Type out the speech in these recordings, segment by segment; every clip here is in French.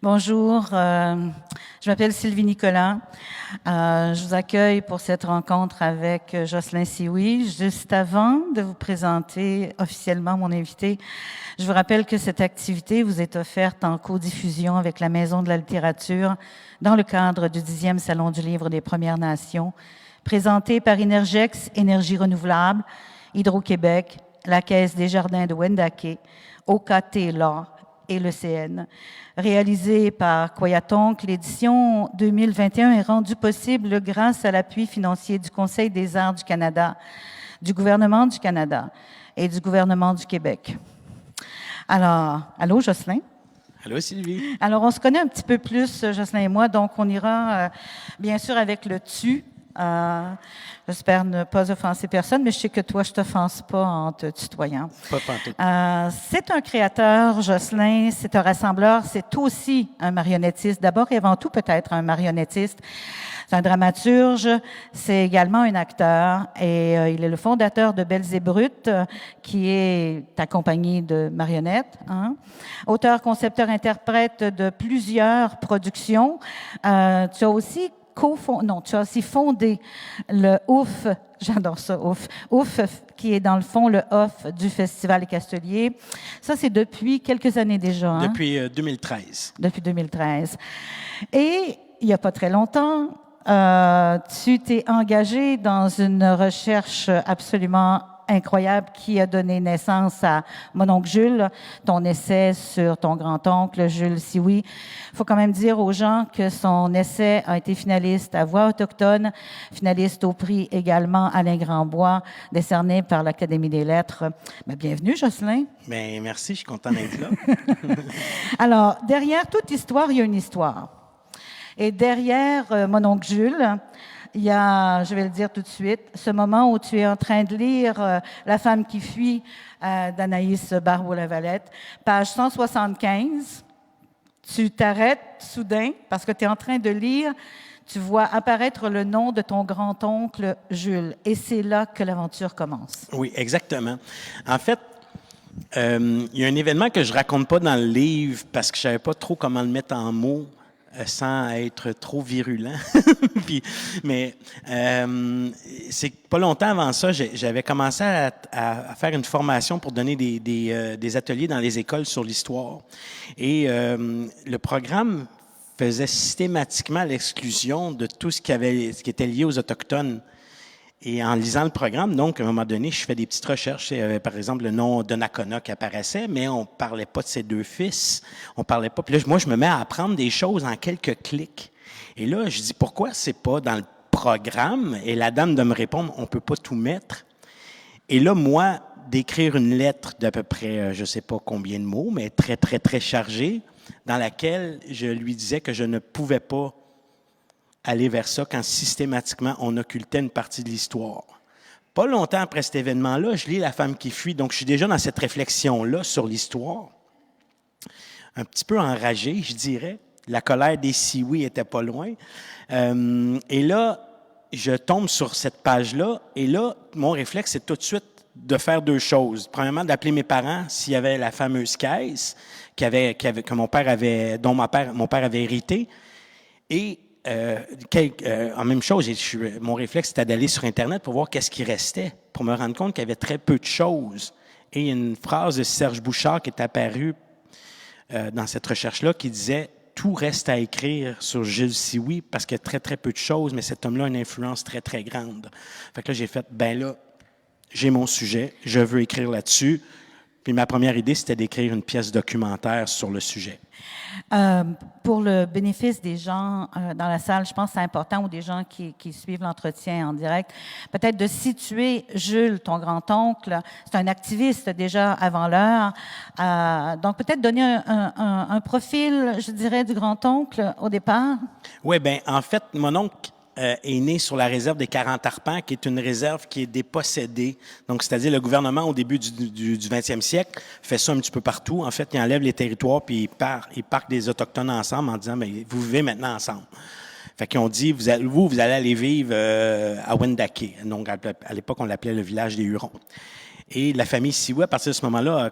Bonjour, je m'appelle Sylvie Nicolas. Je vous accueille pour cette rencontre avec Jocelyn Sioui. Juste avant de vous présenter officiellement mon invité, je vous rappelle que cette activité vous est offerte en codiffusion avec la Maison de la littérature dans le cadre du 10e Salon du livre des Premières Nations, présenté par Énergex, Énergie renouvelable, Hydro-Québec, la Caisse des Jardins de Wendake, OKT Law et le CN. Réalisé par Koyatonk, l'édition 2021 est rendue possible grâce à l'appui financier du Conseil des arts du Canada, du gouvernement du Canada et du gouvernement du Québec. Alors, allô Jocelyn? Allô Sylvie. Alors, on se connaît un petit peu plus, Jocelyn et moi, donc on ira bien sûr avec le tu. J'espère ne pas offenser personne, mais je sais que toi, je t'offense pas en te tutoyant. Pas pantoute. C'est un créateur, Jocelyn, c'est un rassembleur, c'est aussi un marionnettiste. D'abord et avant tout, peut-être un marionnettiste. C'est un dramaturge, c'est également un acteur et il est le fondateur de Belles et Brutes, qui est accompagné de marionnettes. Hein? Auteur, concepteur, interprète de plusieurs productions. Tu as aussi tu as aussi fondé le OUF, j'adore ça, OUF, qui est dans le fond le OFF du Festival des Casteliers. Ça, c'est depuis quelques années déjà. Hein? Depuis 2013. Depuis 2013. Et il n'y a pas très longtemps, tu t'es engagé dans une recherche absolument incroyable qui a donné naissance à mon oncle Jules, ton essai sur ton grand-oncle Jules Sioui. Il faut quand même dire aux gens que son essai a été finaliste à Voix autochtone, finaliste au prix également Alain Grandbois, décerné par l'Académie des lettres. Ben, bienvenue, Jocelyn. Bien, merci, je suis content d'être là. Alors, derrière toute histoire, il y a une histoire. Et derrière mon oncle Jules, il y a, je vais le dire tout de suite, ce moment où tu es en train de lire La femme qui fuit d'Anaïs Barbeau-Lavalette, page 175. Tu t'arrêtes soudain parce que tu es en train de lire, tu vois apparaître le nom de ton grand-oncle Jules. Et c'est là que l'aventure commence. Oui, exactement. En fait, il y a un événement que je raconte pas dans le livre parce que je savais pas trop comment le mettre en mots sans être trop virulent. C'est pas longtemps avant ça, j'avais commencé à faire une formation pour donner des ateliers dans les écoles sur l'histoire. Et le programme faisait systématiquement l'exclusion de tout ce qui était lié aux Autochtones. Et en lisant le programme, donc, à un moment donné, je fais des petites recherches. Il y avait, par exemple, le nom de Nakona qui apparaissait, mais on parlait pas de ses deux fils. On parlait pas. Puis là, moi, je me mets à apprendre des choses en quelques clics. Et là, je dis, pourquoi c'est pas dans le programme? Et la dame de me répondre, on peut pas tout mettre. Et là, moi, d'écrire une lettre d'à peu près, je sais pas combien de mots, mais très, très, très chargée, dans laquelle je lui disais que je ne pouvais pas aller vers ça quand systématiquement on occultait une partie de l'histoire. Pas longtemps après cet événement-là, je lis La femme qui fuit, donc je suis déjà dans cette réflexion-là sur l'histoire. Un petit peu enragé, je dirais. La colère des Sioui était pas loin. Et là, je tombe sur cette page-là, et là, mon réflexe, c'est tout de suite de faire deux choses. Premièrement, d'appeler mes parents s'il y avait la fameuse caisse que mon père avait, dont mon père avait hérité, et en même chose, mon réflexe, c'était d'aller sur Internet pour voir qu'est-ce qui restait, pour me rendre compte qu'il y avait très peu de choses. Et il y a une phrase de Serge Bouchard qui est apparue dans cette recherche-là qui disait « Tout reste à écrire sur Jules Sioui parce qu'il y a très, très peu de choses, mais cet homme-là a une influence très, très grande. » Fait que là, j'ai fait « Ben là, j'ai mon sujet, je veux écrire là-dessus. » Puis ma première idée, c'était d'écrire une pièce documentaire sur le sujet. Pour le bénéfice des gens dans la salle, je pense que c'est important, ou des gens qui suivent l'entretien en direct, peut-être de situer Jules, ton grand-oncle. C'est un activiste déjà avant l'heure. Donc, peut-être donner un profil, je dirais, du grand-oncle au départ. Oui, bien, en fait, mon oncle est né sur la réserve des 40 arpents, qui est une réserve qui est dépossédée. Donc, c'est-à-dire le gouvernement, au début du 20e siècle, fait ça un petit peu partout. En fait, il enlève les territoires, puis il parque des Autochtones ensemble en disant, mais vous vivez maintenant ensemble. Fait qu'ils ont dit, vous allez aller vivre à Wendake. Donc, à l'époque, on l'appelait le village des Hurons. Et la famille Sioux, à partir de ce moment-là, a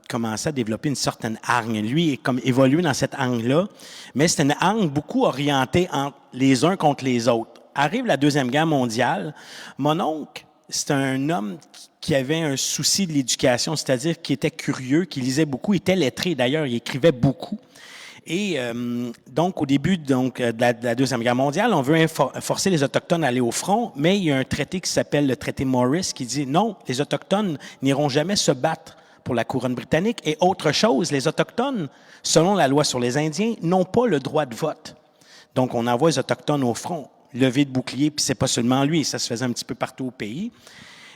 commencé à développer une certaine hargne. Lui est comme évolué dans cette hargne-là, mais c'était une hargne beaucoup orientée entre les uns contre les autres. Arrive la Deuxième Guerre mondiale, mon oncle, c'est un homme qui avait un souci de l'éducation, c'est-à-dire qui était curieux, qui lisait beaucoup, il était lettré d'ailleurs, il écrivait beaucoup. Et donc, au début de la Deuxième Guerre mondiale, on veut forcer les Autochtones à aller au front, mais il y a un traité qui s'appelle le traité Morris qui dit non, les Autochtones n'iront jamais se battre pour la couronne britannique. Et autre chose, les Autochtones, selon la loi sur les Indiens, n'ont pas le droit de vote. Donc, on envoie les Autochtones au front, lever de bouclier, puis c'est pas seulement lui, ça se faisait un petit peu partout au pays.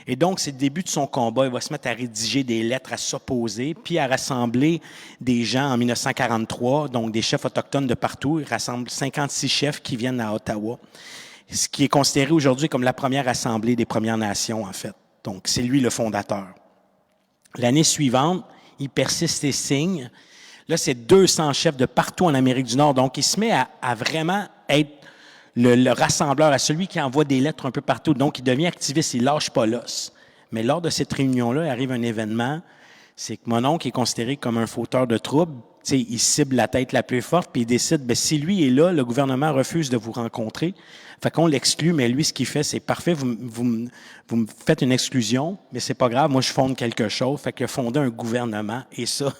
Et donc, c'est le début de son combat. Il va se mettre à rédiger des lettres, à s'opposer, puis à rassembler des gens en 1943, donc des chefs autochtones de partout. Il rassemble 56 chefs qui viennent à Ottawa, ce qui est considéré aujourd'hui comme la première assemblée des Premières Nations, en fait. Donc, c'est lui le fondateur. L'année suivante, il persiste et signe. Là, c'est 200 chefs de partout en Amérique du Nord. Donc, il se met à vraiment être le rassembleur, à celui qui envoie des lettres un peu partout. Donc, il devient activiste, il lâche pas l'os. Mais lors de cette réunion-là, il arrive un événement, c'est que mon oncle est considéré comme un fauteur de troubles. Tu sais, il cible la tête la plus forte, puis il décide, bien, si lui est là, le gouvernement refuse de vous rencontrer. Fait qu'on l'exclut, mais lui, ce qu'il fait, c'est parfait, vous me faites une exclusion, mais c'est pas grave, moi, je fonde quelque chose. Fait qu'il a fondé un gouvernement, et ça,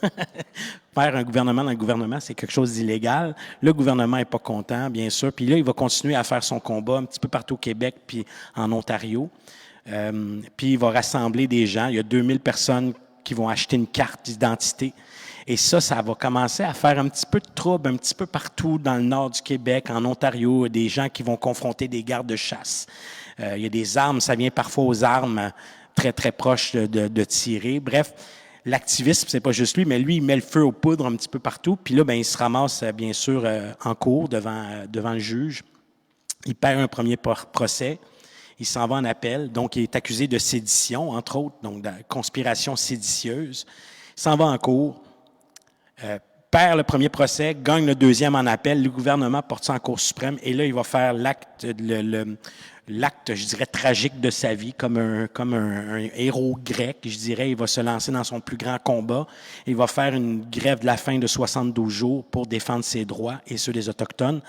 faire un gouvernement dans le gouvernement, c'est quelque chose d'illégal. Le gouvernement est pas content, bien sûr, puis là, il va continuer à faire son combat un petit peu partout au Québec, puis en Ontario. Puis il va rassembler des gens. Il y a 2000 personnes qui vont acheter une carte d'identité. Et ça va commencer à faire un petit peu de trouble un petit peu partout dans le nord du Québec, en Ontario, des gens qui vont confronter des gardes de chasse. Il y a des armes, ça vient parfois aux armes très, très proches de tirer. Bref, l'activisme, c'est pas juste lui, mais lui, il met le feu aux poudres un petit peu partout. Puis là, ben, il se ramasse, bien sûr, en cours devant le juge. Il perd un premier procès. Il s'en va en appel. Donc, il est accusé de sédition, entre autres, donc de conspiration séditieuse. Il s'en va en cours. Perd le premier procès, gagne le deuxième en appel, le gouvernement porte ça en Cour suprême, et là, il va faire l'acte, je dirais, tragique de sa vie, comme un héros grec, je dirais. Il va se lancer dans son plus grand combat. Il va faire une grève de la faim de 72 jours pour défendre ses droits et ceux des Autochtones.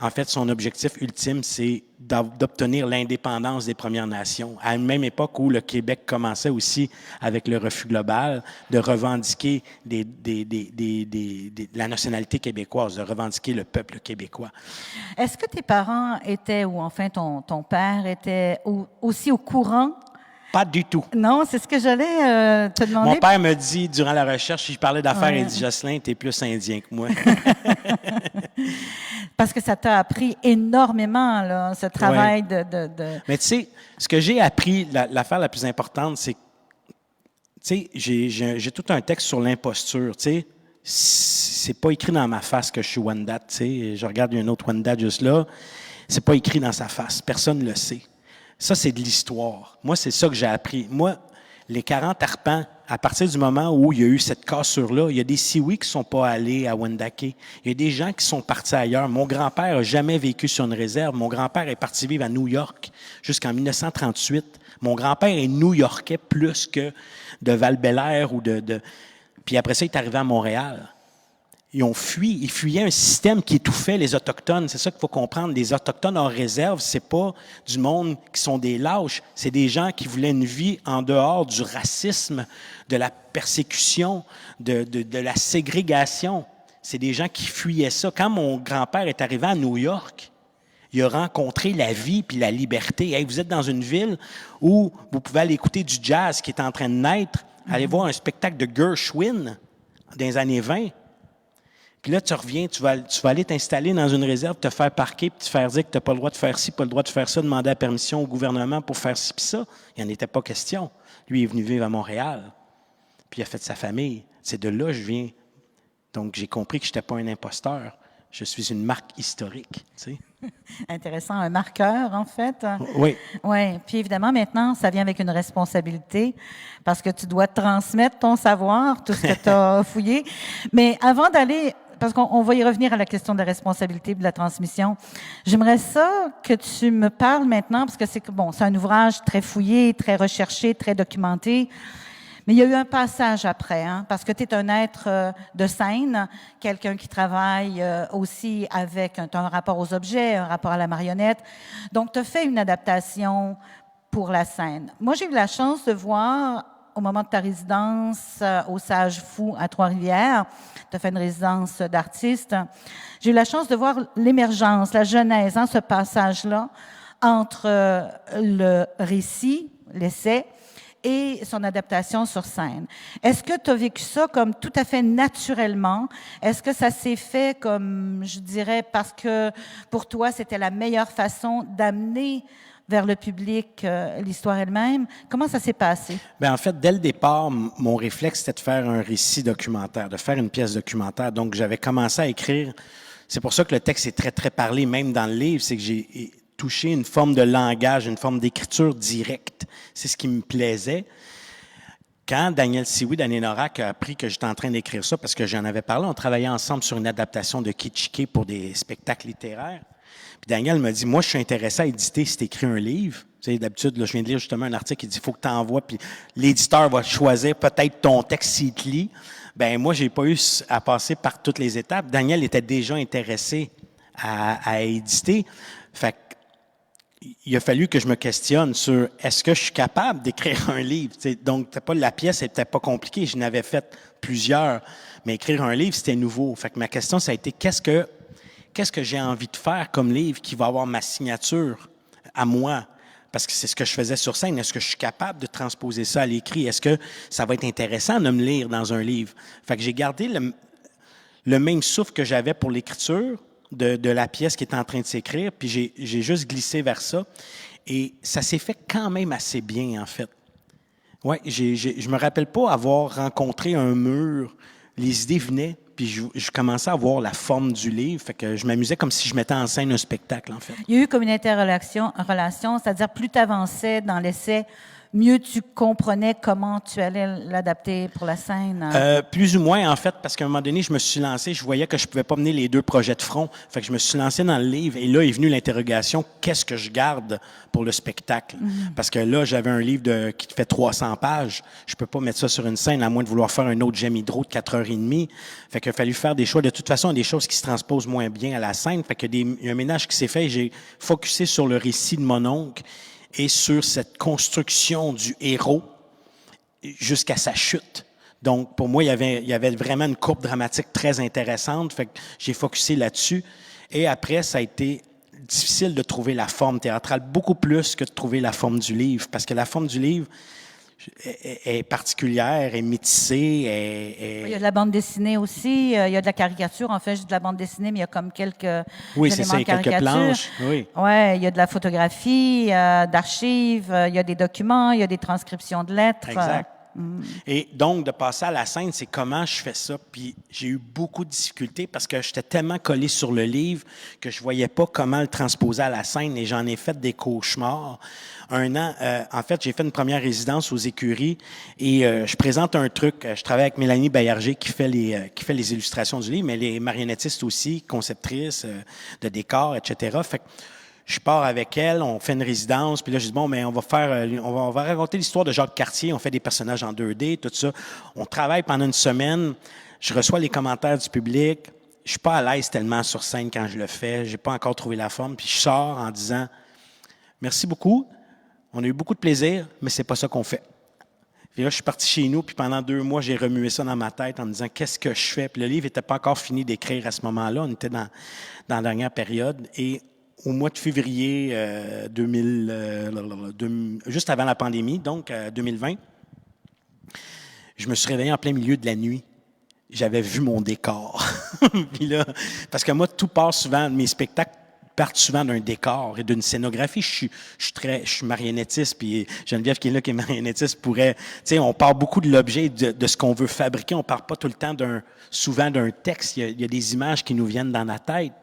En fait, son objectif ultime, c'est d'obtenir l'indépendance des Premières Nations. À une même époque où le Québec commençait aussi, avec le refus global, de revendiquer la nationalité québécoise, de revendiquer le peuple québécois. Est-ce que tes parents étaient, ou enfin ton père était aussi au courant? Pas du tout. Non, c'est ce que j'allais te demander. Mon père me dit, durant la recherche, si je parlais d'affaires, il dit, Jocelyn, t'es plus indien que moi. Parce que ça t'a appris énormément, là, ce travail de... Mais tu sais, ce que j'ai appris, l'affaire la plus importante, c'est que, tu sais, j'ai tout un texte sur l'imposture, tu sais. C'est pas écrit dans ma face que je suis Wendat, tu sais. Je regarde une autre Wendat juste là. C'est pas écrit dans sa face. Personne ne le sait. Ça, c'est de l'histoire. Moi, c'est ça que j'ai appris. Moi, les 40 arpents, à partir du moment où il y a eu cette cassure-là, il y a des Sioux qui ne sont pas allés à Wendake. Il y a des gens qui sont partis ailleurs. Mon grand-père n'a jamais vécu sur une réserve. Mon grand-père est parti vivre à New York jusqu'en 1938. Mon grand-père est New-Yorkais plus que de Val-Bélair ou de... Puis après ça, il est arrivé à Montréal. Ils ont fui. Ils fuyaient un système qui étouffait les Autochtones. C'est ça qu'il faut comprendre. Les Autochtones en réserve, c'est pas du monde qui sont des lâches. C'est des gens qui voulaient une vie en dehors du racisme, de la persécution, de la ségrégation. C'est des gens qui fuyaient ça. Quand mon grand-père est arrivé à New York, il a rencontré la vie puis la liberté. Hey, vous êtes dans une ville où vous pouvez aller écouter du jazz qui est en train de naître, aller voir un spectacle de Gershwin dans les années 20. Puis là, tu reviens, tu vas aller t'installer dans une réserve, te faire parquer, puis te faire dire que tu n'as pas le droit de faire ci, pas le droit de faire ça, demander la permission au gouvernement pour faire ci, puis ça. Il n'y en était pas question. Lui, il est venu vivre à Montréal, puis il a fait sa famille. C'est de là que je viens. Donc, j'ai compris que je n'étais pas un imposteur. Je suis une marque historique, tu sais. Intéressant, un marqueur, en fait. Oui. Oui, puis évidemment, maintenant, ça vient avec une responsabilité parce que tu dois transmettre ton savoir, tout ce que tu as fouillé. Mais avant d'aller parce qu'on va y revenir à la question de la responsabilité de la transmission. J'aimerais ça que tu me parles maintenant, parce que c'est un ouvrage très fouillé, très recherché, très documenté. Mais il y a eu un passage après, hein, parce que tu es un être de scène, quelqu'un qui travaille aussi avec un rapport aux objets, un rapport à la marionnette. Donc, tu as fait une adaptation pour la scène. Moi, j'ai eu la chance de voir, au moment de ta résidence au Sage Fou à Trois-Rivières, tu as fait une résidence d'artiste, j'ai eu la chance de voir l'émergence, la genèse, hein, ce passage-là, entre le récit, l'essai, et son adaptation sur scène. Est-ce que tu as vécu ça comme tout à fait naturellement? Est-ce que ça s'est fait comme, je dirais, parce que pour toi, c'était la meilleure façon d'amener vers le public l'histoire elle-même? Comment ça s'est passé? Bien, en fait, dès le départ, mon réflexe, c'était de faire un récit documentaire, de faire une pièce documentaire. Donc, j'avais commencé à écrire. C'est pour ça que le texte est très, très parlé, même dans le livre, c'est que j'ai touché une forme de langage, une forme d'écriture directe. C'est ce qui me plaisait. Quand Daniel Sioui d'Anénorac a appris que j'étais en train d'écrire ça, parce que j'en avais parlé, on travaillait ensemble sur une adaptation de Kitschké pour des spectacles littéraires. Puis Daniel m'a dit, moi, je suis intéressé à éditer si tu écris un livre. Tu sais, d'habitude, là, je viens de lire justement un article qui dit, il faut que tu envoies, puis l'éditeur va choisir peut-être ton texte s'il te lit. Ben moi, j'ai pas eu à passer par toutes les étapes. Daniel était déjà intéressé à éditer. Fait que, il a fallu que je me questionne sur est-ce que je suis capable d'écrire un livre. T'sais, donc, la pièce n'était pas compliquée. Je n'avais fait plusieurs. Mais écrire un livre, c'était nouveau. Fait que ma question, ça a été qu'est-ce que j'ai envie de faire comme livre qui va avoir ma signature à moi? Parce que c'est ce que je faisais sur scène. Est-ce que je suis capable de transposer ça à l'écrit? Est-ce que ça va être intéressant de me lire dans un livre? Fait que j'ai gardé le même souffle que j'avais pour l'écriture de la pièce qui est en train de s'écrire, puis j'ai juste glissé vers ça. Et ça s'est fait quand même assez bien, en fait. Ouais, je me rappelle pas avoir rencontré un mur. Les idées venaient, puis je commençais à voir la forme du livre. Fait que je m'amusais comme si je mettais en scène un spectacle, en fait. Il y a eu comme une interrelation, c'est-à-dire plus tu avançais dans l'essai, mieux tu comprenais comment tu allais l'adapter pour la scène? Plus ou moins, en fait, parce qu'à un moment donné, je me suis lancé, je voyais que je pouvais pas mener les deux projets de front. Fait que je me suis lancé dans le livre et là est venue l'interrogation, qu'est-ce que je garde pour le spectacle? Parce que là, j'avais un livre qui fait 300 pages. Je peux pas mettre ça sur une scène à moins de vouloir faire un autre J'aime Hydro de 4h30. Fait qu'il a fallu faire des choix. De toute façon, des choses qui se transposent moins bien à la scène. Fait qu'il y a un ménage qui s'est fait. J'ai focusé sur le récit de mon oncle et sur cette construction du héros jusqu'à sa chute. Donc, pour moi, il y avait vraiment une courbe dramatique très intéressante. Fait que j'ai focusé là-dessus. Et après, ça a été difficile de trouver la forme théâtrale, beaucoup plus que de trouver la forme du livre. Parce que la forme du livre est particulière, est métissée. Il y a de la bande dessinée aussi, il y a de la caricature. En fait, j'ai de la bande dessinée, mais il y a comme quelques oui, c'est éléments ça, de caricature. quelques planches. Oui. Ouais, il y a de la photographie, d'archives, il y a des documents, il y a des transcriptions de lettres. Exact. Et donc, de passer à la scène, c'est comment je fais ça. Puis j'ai eu beaucoup de difficultés parce que j'étais tellement collé sur le livre que je voyais pas comment le transposer à la scène et j'en ai fait des cauchemars. Un an, en fait, j'ai fait une première résidence aux Écuries et je présente un truc. Je travaille avec Mélanie Baillarger qui fait les illustrations du livre, mais les marionnettistes aussi, conceptrices de décors, etc. Fait que je pars avec elle, on fait une résidence, puis là, je dis, bon, mais on va raconter l'histoire de Jacques Cartier, on fait des personnages en 2D, tout ça. On travaille pendant une semaine, je reçois les commentaires du public, je suis pas à l'aise tellement sur scène quand je le fais, j'ai pas encore trouvé la forme, puis je sors en disant, merci beaucoup, on a eu beaucoup de plaisir, mais c'est pas ça qu'on fait. Puis là, je suis parti chez nous, puis pendant 2 mois, j'ai remué ça dans ma tête en me disant, qu'est-ce que je fais? Puis le livre n'était pas encore fini d'écrire à ce moment-là, on était dans la dernière période, et au mois de février juste avant la pandémie, donc 2020, je me suis réveillé en plein milieu de la nuit. J'avais vu mon décor. Puis là, parce que moi, tout part souvent, mes spectacles partent souvent d'un décor et d'une scénographie. Je suis marionnettiste, puis Geneviève qui est là, qui est marionnettiste, pourrait... Tu sais, on part beaucoup de l'objet, de ce qu'on veut fabriquer. On part pas tout le temps souvent d'un texte. Il y a des images qui nous viennent dans la tête.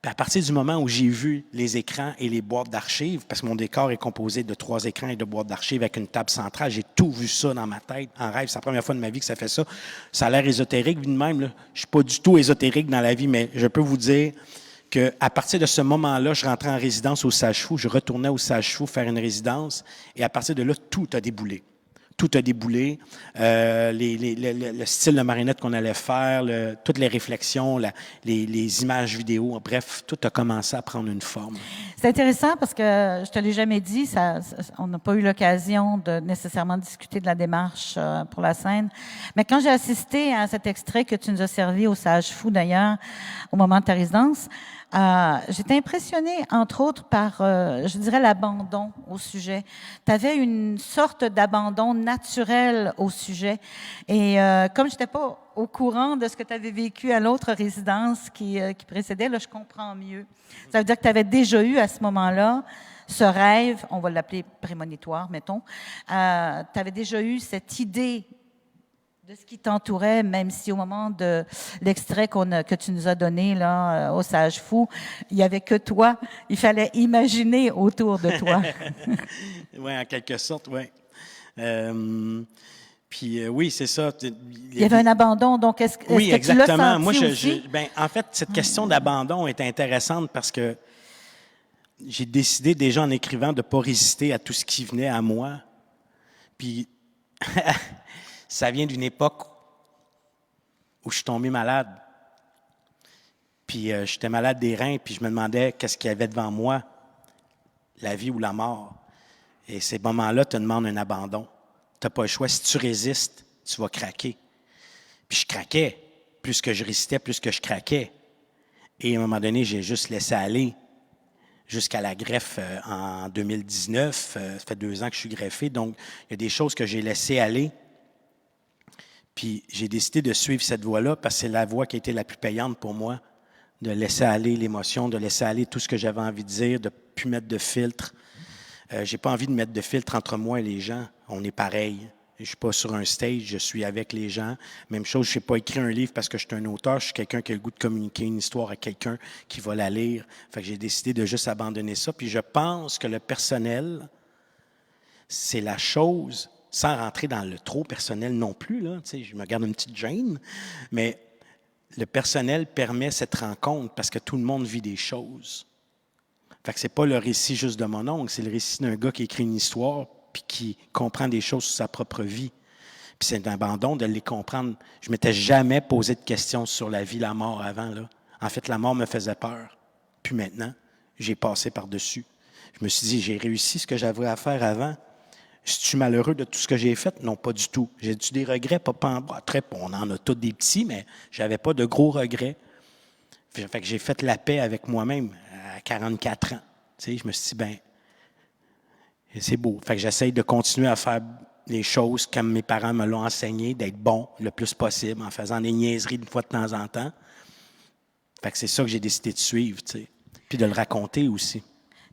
Puis à partir du moment où j'ai vu les écrans et les boîtes d'archives, parce que mon décor est composé de 3 écrans et de boîtes d'archives avec une table centrale, j'ai tout vu ça dans ma tête, en rêve. C'est la première fois de ma vie que ça fait ça. Ça a l'air ésotérique, vu de même. Là. Je suis pas du tout ésotérique dans la vie, mais je peux vous dire qu'à partir de ce moment-là, je rentrais en résidence au Sage-Fou. Je retournais au Sage-Fou faire une résidence. Et à partir de là, tout a déboulé. Tout a déboulé. Le style de marionnette qu'on allait faire, toutes les réflexions, les images vidéo, bref, tout a commencé à prendre une forme. C'est intéressant parce que je te l'ai jamais dit, on n'a pas eu l'occasion de nécessairement discuter de la démarche pour la scène. Mais quand j'ai assisté à cet extrait que tu nous as servi au Sage-Fou d'ailleurs, au moment de ta résidence, j'étais impressionnée, entre autres, par, je dirais, l'abandon au sujet. Tu avais une sorte d'abandon naturel au sujet. Et comme je n'étais pas au courant de ce que tu avais vécu à l'autre résidence qui précédait, là, je comprends mieux. Ça veut dire que tu avais déjà eu à ce moment-là ce rêve, on va l'appeler prémonitoire, mettons. Tu avais déjà eu cette idée de ce qui t'entourait, même si au moment de l'extrait que tu nous as donné là au Sage-Fou, il y avait que toi. Il fallait imaginer autour de toi. Oui, en quelque sorte, oui. Puis oui, c'est ça. Il y avait un abandon, donc est-ce que exactement. Tu l'as senti Moi, aussi? En fait, cette question d'abandon est intéressante parce que j'ai décidé déjà en écrivant de ne pas résister à tout ce qui venait à moi. Puis ça vient d'une époque où je suis tombé malade. Puis j'étais malade des reins, puis je me demandais qu'est-ce qu'il y avait devant moi, la vie ou la mort. Et ces moments-là te demandent un abandon. Tu n'as pas le choix. Si tu résistes, tu vas craquer. Puis je craquais. Plus que je résistais, plus que je craquais. Et à un moment donné, j'ai juste laissé aller jusqu'à la greffe en 2019. Ça fait 2 ans que je suis greffé. Donc, il y a des choses que j'ai laissées aller. Puis j'ai décidé de suivre cette voie-là parce que c'est la voie qui a été la plus payante pour moi, de laisser aller l'émotion, de laisser aller tout ce que j'avais envie de dire, de ne plus mettre de filtre. J'ai pas envie de mettre de filtre entre moi et les gens. On est pareil. Je suis pas sur un stage, je suis avec les gens. Même chose, je n'ai pas écrit un livre parce que je suis un auteur. Je suis quelqu'un qui a le goût de communiquer une histoire à quelqu'un qui va la lire. Fait que j'ai décidé de juste abandonner ça. Puis je pense que le personnel, c'est la chose, sans rentrer dans le trop personnel non plus, là, je me garde une petite gêne, mais le personnel permet cette rencontre parce que tout le monde vit des choses. Fait que c'est pas le récit juste de mon oncle, c'est le récit d'un gars qui écrit une histoire puis qui comprend des choses sur sa propre vie. Puis c'est un abandon de les comprendre. Je m'étais jamais posé de questions sur la vie, la mort avant, là. En fait, la mort me faisait peur. Puis maintenant, j'ai passé par-dessus. Je me suis dit, j'ai réussi ce que j'avais à faire avant. Suis-tu malheureux de tout ce que j'ai fait? Non, pas du tout. J'ai-tu des regrets? Très, on en a tous des petits, mais j'avais pas de gros regrets. Fait que j'ai fait la paix avec moi-même à 44 ans. Tu sais, je me suis dit, c'est beau. Fait que j'essaye de continuer à faire les choses comme mes parents me l'ont enseigné, d'être bon le plus possible, en faisant des niaiseries une fois de temps en temps. Fait que c'est ça que j'ai décidé de suivre, tu sais. Puis de le raconter aussi.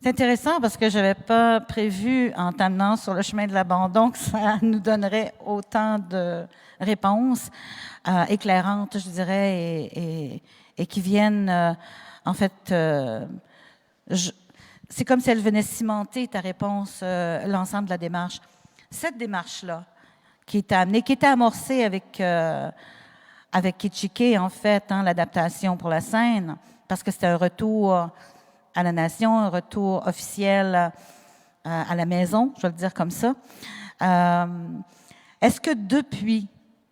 C'est intéressant parce que je n'avais pas prévu, en t'amenant sur le chemin de l'abandon, que ça nous donnerait autant de réponses éclairantes, je dirais, et qui viennent, en fait, c'est comme si elle venait cimenter ta réponse, l'ensemble de la démarche. Cette démarche-là, qui t'a amenée, qui était amorcée avec Kitchike, en fait, l'adaptation pour la scène, parce que c'était un retour à la nation, un retour officiel à la maison, je vais le dire comme ça. Est-ce que depuis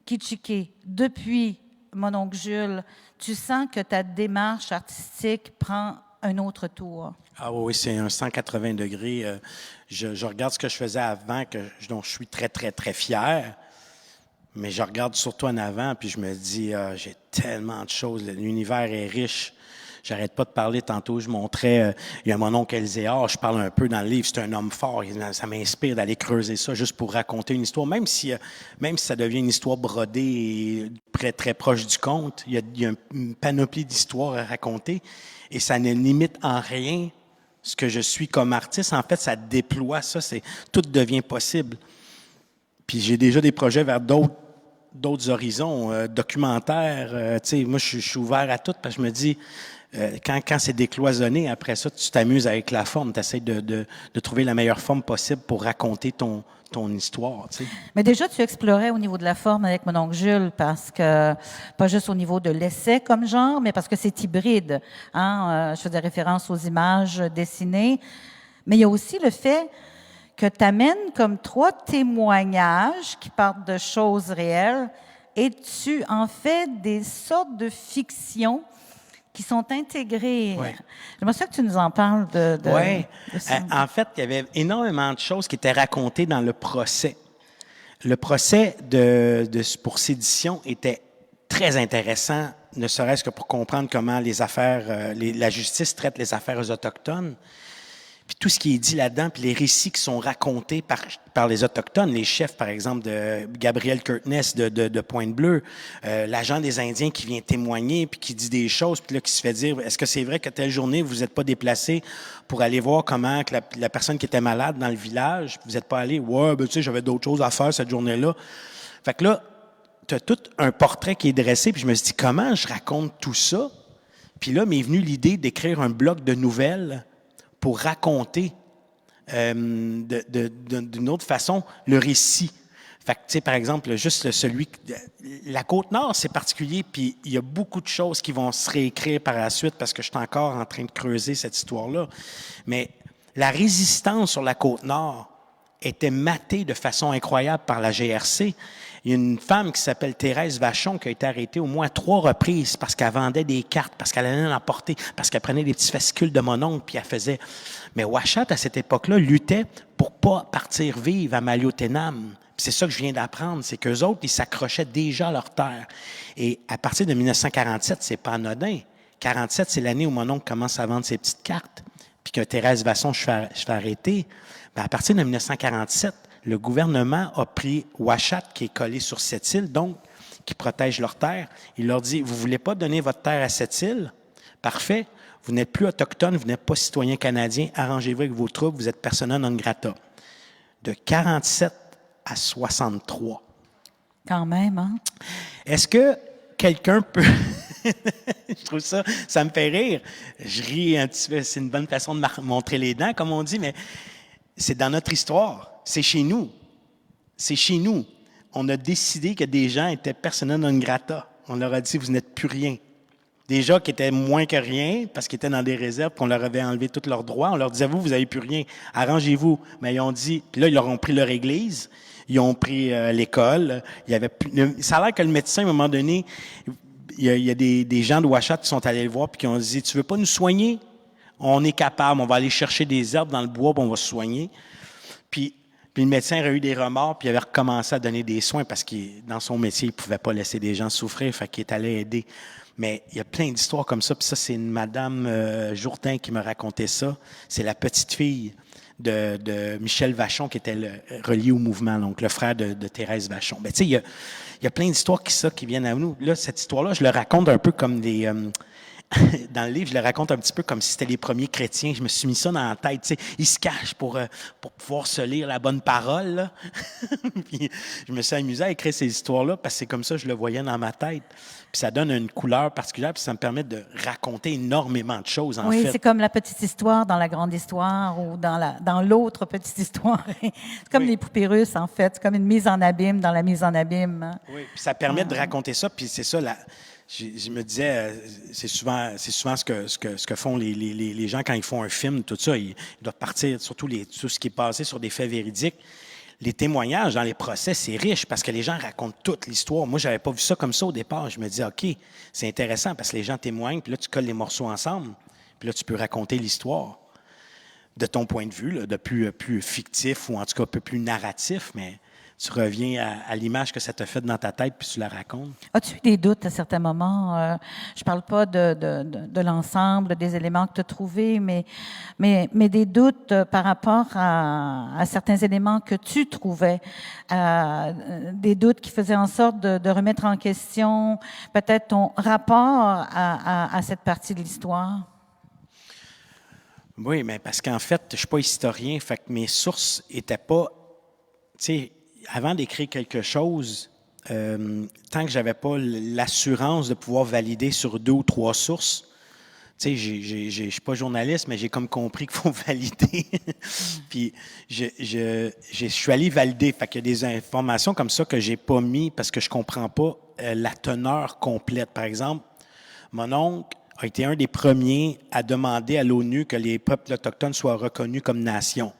Kitchike, depuis Mon oncle Jules, tu sens que ta démarche artistique prend un autre tour? Ah oui, c'est un 180 degrés. Je regarde ce que je faisais avant, dont je suis très, très, très fier. Mais je regarde surtout en avant, puis je me dis, j'ai tellement de choses. L'univers est riche. J'arrête pas de parler. Tantôt, je montrais, il y a mon oncle Elzéar, je parle un peu dans le livre, c'est un homme fort. Ça m'inspire d'aller creuser ça juste pour raconter une histoire. Même si ça devient une histoire brodée et très, très proche du conte, il y a une panoplie d'histoires à raconter et ça ne limite en rien ce que je suis comme artiste. En fait, ça déploie ça, tout devient possible. Puis j'ai déjà des projets vers d'autres horizons, documentaires. Moi, je suis ouvert à tout parce que je me dis, quand c'est décloisonné, après ça, tu t'amuses avec la forme. Tu essaies de trouver la meilleure forme possible pour raconter ton histoire. Tu sais. Mais déjà, tu explorais au niveau de la forme avec mon oncle Jules, parce que, pas juste au niveau de l'essai comme genre, mais parce que c'est hybride. Hein? Je faisais référence aux images dessinées. Mais il y a aussi le fait que tu amènes comme 3 témoignages qui partent de choses réelles et tu en fais des sortes de fictions qui sont intégrées. Ouais. J'aimerais ça que tu nous en parles Oui. de ça. En fait, il y avait énormément de choses qui étaient racontées dans le procès. Le procès pour sédition était très intéressant, ne serait-ce que pour comprendre comment les affaires, la justice traite les affaires autochtones. Puis tout ce qui est dit là-dedans, puis les récits qui sont racontés par les Autochtones, les chefs, par exemple, de Gabriel Curtness de Pointe-Bleue, l'agent des Indiens qui vient témoigner, puis qui dit des choses, puis là, qui se fait dire, est-ce que c'est vrai que telle journée, vous n'êtes pas déplacé pour aller voir comment que la personne qui était malade dans le village, vous n'êtes pas allé? Ouais, ben tu sais, j'avais d'autres choses à faire cette journée-là. Fait que là, tu as tout un portrait qui est dressé, puis je me suis dit, comment je raconte tout ça? Puis là, m'est venue l'idée d'écrire un bloc de nouvelles pour raconter d'une autre façon le récit. Fait que, tu sais, par exemple, juste celui... La Côte-Nord, c'est particulier, puis il y a beaucoup de choses qui vont se réécrire par la suite parce que je suis encore en train de creuser cette histoire-là. Mais la résistance sur la Côte-Nord était matée de façon incroyable par la GRC. Il y a une femme qui s'appelle Thérèse Vachon qui a été arrêtée au moins 3 reprises parce qu'elle vendait des cartes, parce qu'elle allait en porter, parce qu'elle prenait des petits fascicules de mon oncle, puis elle faisait... Mais Ouachat, à cette époque-là, luttait pour pas partir vivre à Maliotenam. C'est ça que je viens d'apprendre, c'est qu'eux autres, ils s'accrochaient déjà à leur terre. Et à partir de 1947, c'est pas anodin. 47, c'est l'année où mon oncle commence à vendre ses petites cartes, puis que Thérèse Vachon se fait arrêter. Bien, à partir de 1947, le gouvernement a pris Ouachat, qui est collé sur cette île, donc qui protège leur terre. Il leur dit, vous voulez pas donner votre terre à cette île? Parfait. Vous n'êtes plus autochtone, vous n'êtes pas citoyen canadien. Arrangez-vous avec vos troupes, vous êtes persona non grata. De 47 à 63. Quand même, hein? Est-ce que quelqu'un peut... Je trouve ça me fait rire. Je ris un petit peu, c'est une bonne façon de montrer les dents, comme on dit, mais c'est dans notre histoire. C'est chez nous. C'est chez nous. On a décidé que des gens étaient persona non grata. On leur a dit, vous n'êtes plus rien. Des gens qui étaient moins que rien, parce qu'ils étaient dans des réserves, qu'on leur avait enlevé tous leurs droits. On leur disait, vous n'avez plus rien. Arrangez-vous. Mais ils ont dit, puis là, ils leur ont pris leur église, ils ont pris l'école. Il y avait ça a l'air que le médecin, à un moment donné, il y a des gens de Ouachat qui sont allés le voir, puis qui ont dit, tu veux pas nous soigner? On est capable, on va aller chercher des herbes dans le bois, puis on va se soigner. Puis le médecin aurait eu des remords, puis il avait recommencé à donner des soins parce que dans son métier, il ne pouvait pas laisser des gens souffrir, fait qu'il est allé aider. Mais il y a plein d'histoires comme ça, puis ça, c'est une madame Jourdain qui m'a raconté ça. C'est la petite fille de Michel Vachon qui était relié au mouvement, donc le frère de Thérèse Vachon. Ben, tu sais, il y a plein d'histoires qui viennent à nous. Là, cette histoire-là, je le raconte un peu comme des... dans le livre, je le raconte un petit peu comme si c'était les premiers chrétiens. Je me suis mis ça dans la tête. Tu sais, ils se cachent pour pouvoir se lire la bonne parole. Là. Puis, je me suis amusé à écrire ces histoires-là parce que c'est comme ça que je le voyais dans ma tête. Puis ça donne une couleur particulière, puis ça me permet de raconter énormément de choses, en fait. Oui, c'est comme la petite histoire dans la grande histoire ou dans l'autre petite histoire. C'est comme les poupées russes, en fait. C'est comme une mise en abîme dans la mise en abîme. Oui, puis ça permet de raconter ça, puis c'est ça, je me disais, c'est souvent ce que font les gens quand ils font un film, tout ça, ils doivent partir, surtout tout ce qui est basé sur des faits véridiques. Les témoignages dans les procès, c'est riche parce que les gens racontent toute l'histoire. Moi, j'avais pas vu ça comme ça au départ. Je me dis, OK, c'est intéressant parce que les gens témoignent, puis là, tu colles les morceaux ensemble, puis là, tu peux raconter l'histoire de ton point de vue, là, de plus fictif ou en tout cas un peu plus narratif, mais tu reviens à l'image que ça t'a faite dans ta tête, puis tu la racontes. As-tu eu des doutes à certains moments? Je parle pas de l'ensemble des éléments que tu as trouvés, mais des doutes par rapport à certains éléments que tu trouvais, des doutes qui faisaient en sorte de remettre en question peut-être ton rapport à cette partie de l'histoire? Oui, mais parce qu'en fait, je suis pas historien, fait que mes sources étaient pas, tu sais, avant d'écrire quelque chose, tant que j'avais pas l'assurance de pouvoir valider sur 2 ou 3 sources, Tu sais, je suis pas journaliste, mais j'ai comme compris qu'il faut valider. Puis je suis allé valider. Fait qu'il y a des informations comme ça que j'ai pas mis parce que je comprends pas la teneur complète. Par exemple, mon oncle a été un des premiers à demander à l'ONU que les peuples autochtones soient reconnus comme nation.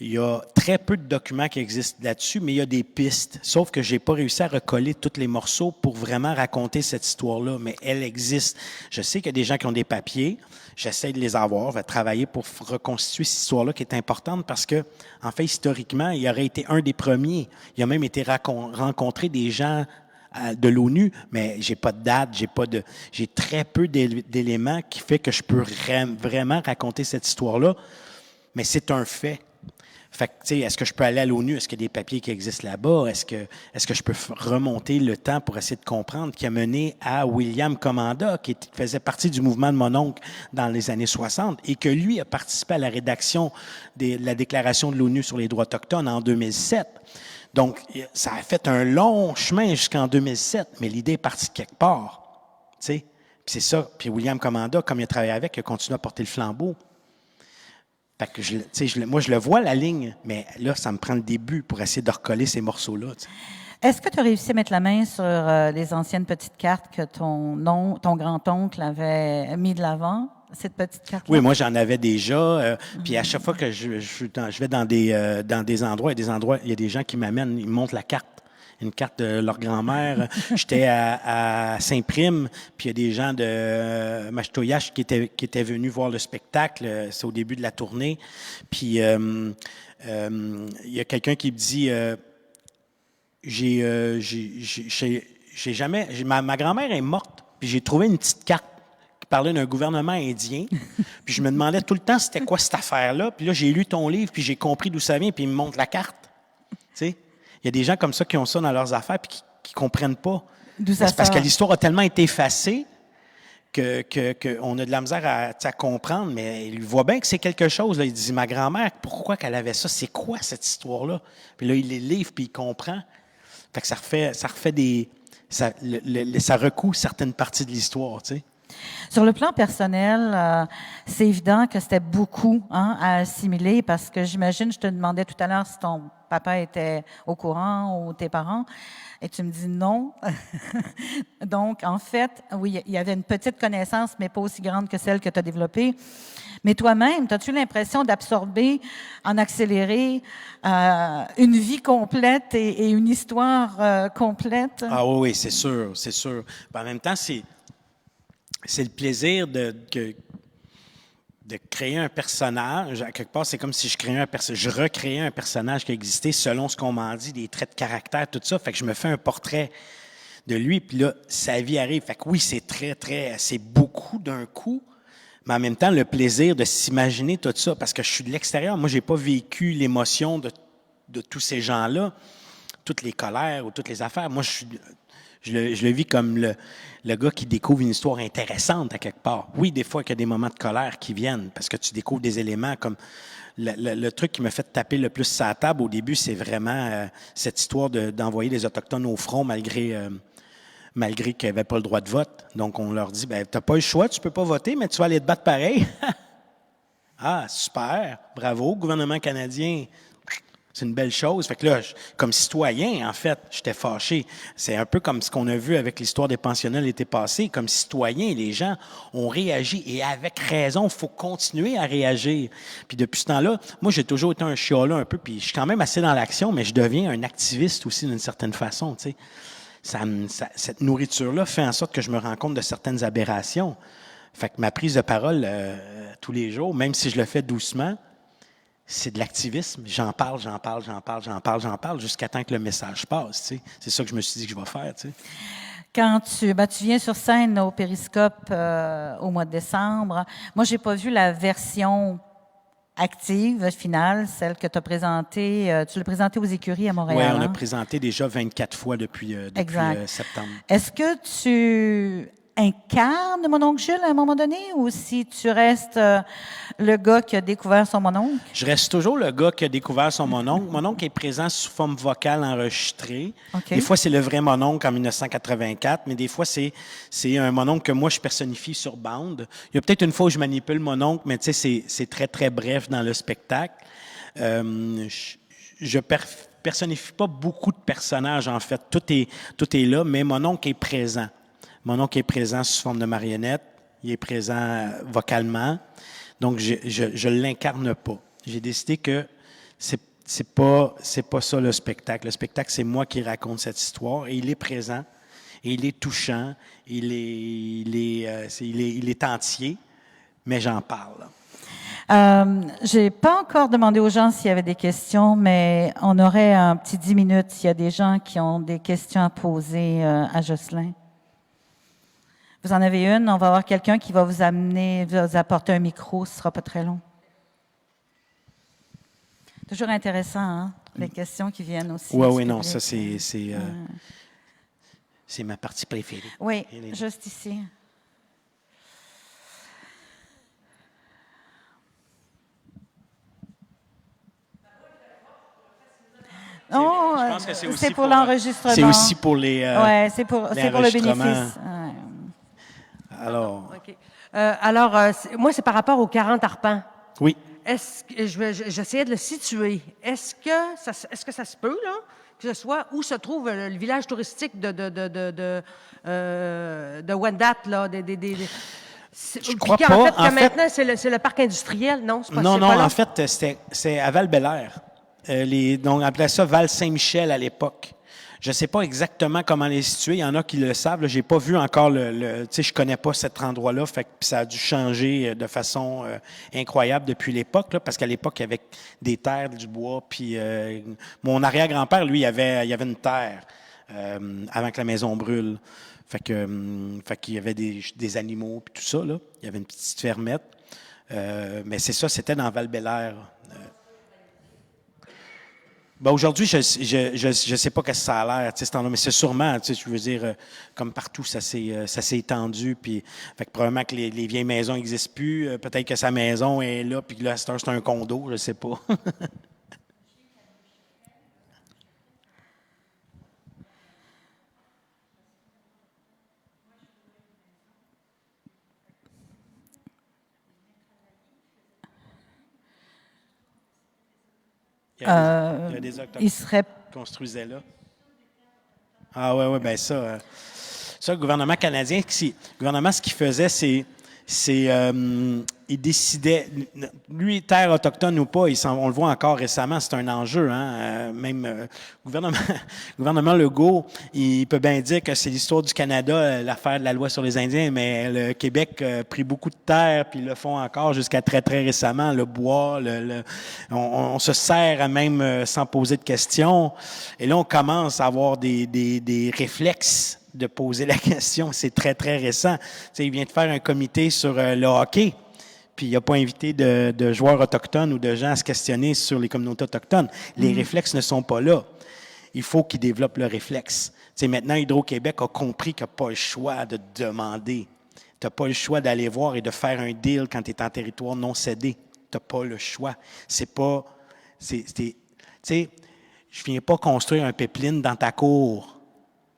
Il y a très peu de documents qui existent là-dessus, mais il y a des pistes. Sauf que j'ai pas réussi à recoller tous les morceaux pour vraiment raconter cette histoire-là, mais elle existe. Je sais qu'il y a des gens qui ont des papiers. J'essaie de les avoir. Je vais travailler pour reconstituer cette histoire-là qui est importante parce que, en fait, historiquement, il aurait été un des premiers. Il a même été rencontré des gens de l'ONU, mais j'ai pas de date, j'ai très peu d'éléments qui fait que je peux vraiment raconter cette histoire-là, mais c'est un fait. Fait que, tu sais, est-ce que je peux aller à l'ONU? Est-ce qu'il y a des papiers qui existent là-bas? Est-ce que je peux remonter le temps pour essayer de comprendre qui a mené à William Commanda, qui faisait partie du mouvement de mon oncle dans les années 60 et que lui a participé à la rédaction de la Déclaration de l'ONU sur les droits autochtones en 2007. Donc, ça a fait un long chemin jusqu'en 2007, mais l'idée est partie de quelque part, tu sais. Puis c'est ça. Puis William Commanda, comme il a travaillé avec, il a continué à porter le flambeau. Fait que moi, je le vois, la ligne, mais là, ça me prend le début pour essayer de recoller ces morceaux-là. T'sais. Est-ce que tu as réussi à mettre la main sur les anciennes petites cartes que ton grand-oncle avait mis de l'avant, cette petite carte-là? Oui, moi, j'en avais déjà. Puis à chaque fois que je vais dans des endroits, il y a des gens qui m'amènent, ils me montrent la carte. Une carte de leur grand-mère. J'étais à Saint-Prime, puis il y a des gens de Machtoyache qui étaient venus voir le spectacle. C'est au début de la tournée. Puis il y a quelqu'un qui me dit ma grand-mère est morte, puis j'ai trouvé une petite carte qui parlait d'un gouvernement indien. Puis je me demandais tout le temps c'était quoi cette affaire-là. Puis là, j'ai lu ton livre, puis j'ai compris d'où ça vient, puis il me montre la carte. Tu sais? Il y a des gens comme ça qui ont ça dans leurs affaires puis qui comprennent pas. C'est parce que l'histoire a tellement été effacée qu'on a de la misère à comprendre, mais il voit bien que c'est quelque chose. Là. Il dit, ma grand-mère, pourquoi qu'elle avait ça? C'est quoi cette histoire-là? Puis là, il les livre puis il comprend. Fait que ça recoue certaines parties de l'histoire, tu sais. Sur le plan personnel, c'est évident que c'était beaucoup à assimiler parce que j'imagine, je te demandais tout à l'heure si ton papa était au courant ou tes parents, et tu me dis non. Donc, en fait, oui, il y avait une petite connaissance, mais pas aussi grande que celle que tu as développée. Mais toi-même, as-tu l'impression d'absorber en accéléré une vie complète et une histoire complète? Ah oui, c'est sûr. En même temps, c'est le plaisir de créer un personnage. À quelque part, c'est comme si je recréais un personnage qui existait selon ce qu'on m'en dit, des traits de caractère, tout ça. Fait que je me fais un portrait de lui, puis là, sa vie arrive. Fait que oui, c'est beaucoup d'un coup, mais en même temps, le plaisir de s'imaginer tout ça, parce que je suis de l'extérieur. Moi, j'ai pas vécu l'émotion de tous ces gens-là, toutes les colères ou toutes les affaires. Moi, je le vis comme le gars qui découvre une histoire intéressante à quelque part. Oui, des fois, il y a des moments de colère qui viennent parce que tu découvres des éléments comme le truc qui m'a fait taper le plus sur la table au début, c'est vraiment cette histoire d'envoyer les Autochtones au front malgré qu'ils n'avaient pas le droit de vote. Donc, on leur dit, ben, t'as pas le choix, tu peux pas voter, mais tu vas aller te battre pareil. Ah, super, bravo, gouvernement canadien. C'est une belle chose. Fait que là, comme citoyen, en fait, j'étais fâché. C'est un peu comme ce qu'on a vu avec l'histoire des pensionnats l'été passé. Comme citoyen, les gens ont réagi et avec raison, il faut continuer à réagir. Puis depuis ce temps-là, moi, j'ai toujours été un chialeux un peu, puis je suis quand même assez dans l'action, mais je deviens un activiste aussi d'une certaine façon, tu sais. Cette nourriture-là fait en sorte que je me rends compte de certaines aberrations. Fait que ma prise de parole tous les jours, même si je le fais doucement, c'est de l'activisme. J'en parle jusqu'à temps que le message passe. Tu sais. C'est ça que je me suis dit que je vais faire. Tu sais. Quand tu viens sur scène au Périscope au mois de décembre, moi, j'ai pas vu la version active, finale, celle que tu as présentée. Tu l'as présentée aux écuries à Montréal. Oui, on a présenté déjà 24 fois depuis septembre. Est-ce que tu incarnes mon oncle Jules à un moment donné ou si tu restes le gars qui a découvert son mononcle? Je reste toujours le gars qui a découvert son mononcle. Mon oncle est présent sous forme vocale enregistrée. OK. Des fois, c'est le vrai mononcle en 1984, mais des fois, c'est un mononcle que moi, je personnifie sur bande. Il y a peut-être une fois où je manipule mon oncle, mais tu sais, c'est très, très bref dans le spectacle. Je personnifie pas beaucoup de personnages, en fait. Tout est là, mais mon oncle est présent. Mon oncle est présent sous forme de marionnette. Il est présent vocalement. Donc, je l'incarne pas. J'ai décidé que c'est pas ça le spectacle. Le spectacle, c'est moi qui raconte cette histoire et il est présent et il est touchant. Il est entier, mais j'en parle. J'ai pas encore demandé aux gens s'il y avait des questions, mais on aurait un petit 10 minutes s'il y a des gens qui ont des questions à poser à Jocelyn. Vous en avez une? On va avoir quelqu'un qui va vous apporter un micro, ce sera pas très long. Toujours intéressant, hein? Les questions qui viennent aussi. Oui, non, ça c'est ma partie préférée. Oui, juste ici. Non, je pense que c'est aussi pour l'enregistrement. C'est aussi pour les. Oui, c'est pour le bénéfice. Alors. Okay. Moi, c'est par rapport aux 40 arpents. Oui. J'essayais de le situer. Est-ce que ça se peut, là, que ce soit où se trouve le village touristique de Wendat, là, je crois pas. En fait, maintenant, c'est le parc industriel, non? C'est pas, non, c'est non, pas là? en fait, c'est à Val-Bélair. Donc, on appelait ça Val-Saint-Michel à l'époque. Je ne sais pas exactement comment les situer. Il y en a qui le savent. Je n'ai pas vu encore tu sais, je connais pas cet endroit-là. Fait que ça a dû changer de façon incroyable depuis l'époque, là, parce qu'à l'époque, il y avait des terres, du bois. Puis mon arrière-grand-père, lui, il y avait une terre avant que la maison brûle. Fait qu'il y avait des animaux puis tout ça, là. Il y avait une petite fermette. Mais c'est ça, c'était dans Val-Bélair. Ben aujourd'hui, je sais pas qu'est-ce que ça a l'air, tu sais, mais c'est sûrement, tu sais, je veux dire, comme partout, ça s'est étendu, puis fait que probablement que les vieilles maisons n'existent plus, peut-être que sa maison est là, puis que là, c'est un condo, je sais pas. Il y a des Autochtones qui construisaient là. Ah ouais, ben ça, le gouvernement canadien, le gouvernement, ce qu'il faisait, il décidait, lui, terre autochtone ou pas, on le voit encore récemment, c'est un enjeu, hein, même gouvernement Legault, il peut bien dire que c'est l'histoire du Canada, l'affaire de la loi sur les Indiens, mais le Québec a pris beaucoup de terre, puis ils le font encore jusqu'à très, très récemment, le bois, on se sert à même sans poser de questions, et là, on commence à avoir des réflexes de poser la question. C'est très, très récent. Tu sais, il vient de faire un comité sur le hockey, puis il n'a pas invité de joueurs autochtones ou de gens à se questionner sur les communautés autochtones. Les réflexes ne sont pas là. Il faut qu'ils développent le réflexe. Tu sais, maintenant, Hydro-Québec a compris qu'il n'y a pas le choix de demander. Tu n'as pas le choix d'aller voir et de faire un deal quand tu es en territoire non cédé. Tu n'as pas le choix. Tu sais, je ne viens pas construire un pipeline dans ta cour.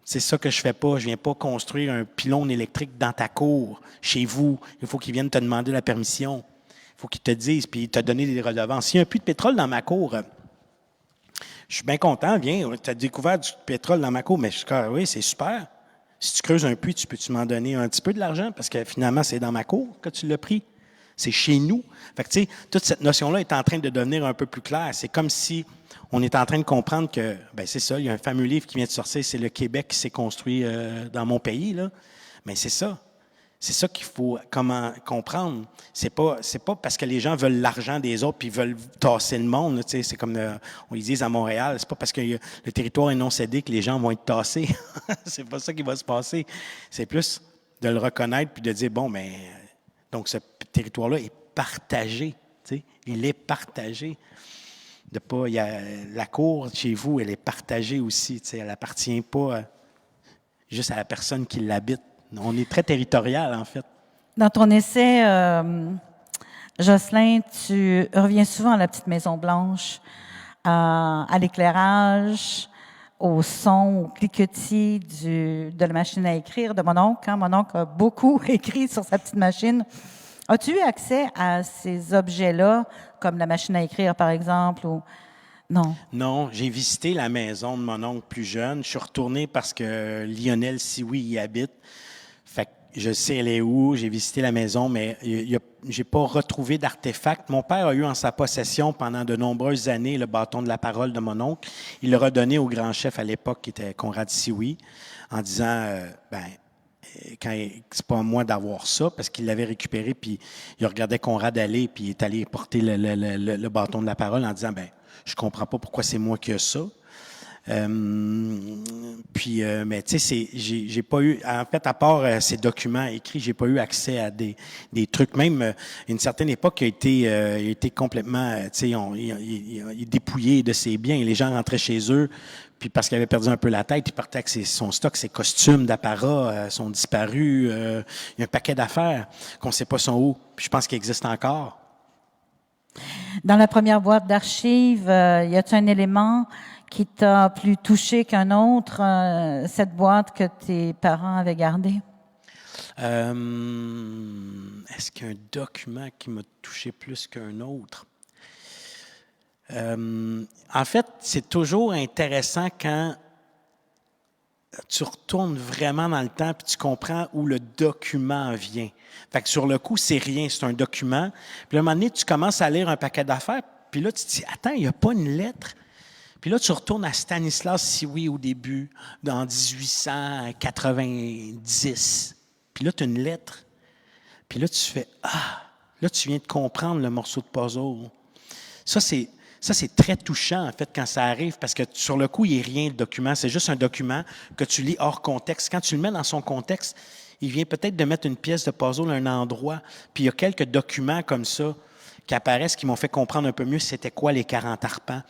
C'est ça que je fais pas. Je viens pas construire un pylône électrique dans ta cour, chez vous. Il faut qu'ils viennent te demander la permission. Il faut qu'ils te disent, puis te donner des redevances. S'il y a un puits de pétrole dans ma cour, je suis bien content, viens, tu as découvert du pétrole dans ma cour, mais je suis oui, c'est super. Si tu creuses un puits, peux-tu m'en donner un petit peu de l'argent? Parce que finalement, c'est dans ma cour que tu l'as pris. C'est chez nous. Fait que, tu sais, toute cette notion-là est en train de devenir un peu plus claire. C'est comme si on est en train de comprendre que, ben c'est ça, il y a un fameux livre qui vient de sortir, c'est le Québec qui s'est construit dans mon pays, là. Mais c'est ça. C'est ça qu'il faut comprendre. C'est pas parce que les gens veulent l'argent des autres puis veulent tasser le monde. Tu sais, c'est comme on les dit à Montréal. C'est pas parce que le territoire est non cédé que les gens vont être tassés. C'est pas ça qui va se passer. C'est plus de le reconnaître puis de dire bon, mais donc ce territoire-là est partagé. Tu sais, il est partagé. La cour chez vous, elle est partagée aussi. Tu sais, elle appartient pas juste à la personne qui l'habite. On est très territorial, en fait. Dans ton essai, Jocelyn, tu reviens souvent à la petite Maison Blanche, à l'éclairage, au son, au cliquetis de la machine à écrire de mon oncle. Mon oncle a beaucoup écrit sur sa petite machine. As-tu eu accès à ces objets-là, comme la machine à écrire, par exemple, ou... Non. Non, j'ai visité la maison de mon oncle plus jeune. Je suis retourné parce que Lionel Sioui y habite. Fait que je sais elle est où, j'ai visité la maison, mais j'ai pas retrouvé d'artefact. Mon père a eu en sa possession pendant de nombreuses années le bâton de la parole de mon oncle. Il l'a redonné au grand chef à l'époque, qui était Conrad Sioui, en disant, c'est pas à moi d'avoir ça, parce qu'il l'avait récupéré, puis il regardait Conrad aller, puis il est allé porter le bâton de la parole en disant, je comprends pas pourquoi c'est moi qui ai ça. Mais tu sais, j'ai pas eu, en fait, à part ces documents écrits, j'ai pas eu accès à des trucs. Même une certaine époque, il a été complètement, tu sais, il est dépouillé de ses biens. Les gens rentraient chez eux, puis parce qu'il avait perdu un peu la tête, il partait avec son stock, ses costumes d'apparat sont disparus. Il y a un paquet d'affaires qu'on sait pas sont où. Puis je pense qu'ils existent encore. Dans la première boîte d'archives, y a-t-il un élément qui t'a plus touché qu'un autre, cette boîte que tes parents avaient gardée? Est-ce qu'il y a un document qui m'a touché plus qu'un autre? En fait, c'est toujours intéressant quand tu retournes vraiment dans le temps puis tu comprends où le document vient. Fait que sur le coup, c'est rien, c'est un document. Puis à un moment donné, tu commences à lire un paquet d'affaires, puis là, tu te dis, attends, il n'y a pas une lettre. Puis là, tu retournes à Stanislas Sioui au début, en 1890. Puis là, tu as une lettre. Puis là, tu fais, là, tu viens de comprendre le morceau de puzzle. Ça, c'est très touchant, en fait, quand ça arrive, parce que sur le coup, il n'y a rien de document. C'est juste un document que tu lis hors contexte. Quand tu le mets dans son contexte, il vient peut-être de mettre une pièce de puzzle à un endroit. Puis il y a quelques documents comme ça qui apparaissent, qui m'ont fait comprendre un peu mieux c'était quoi les 40 arpents,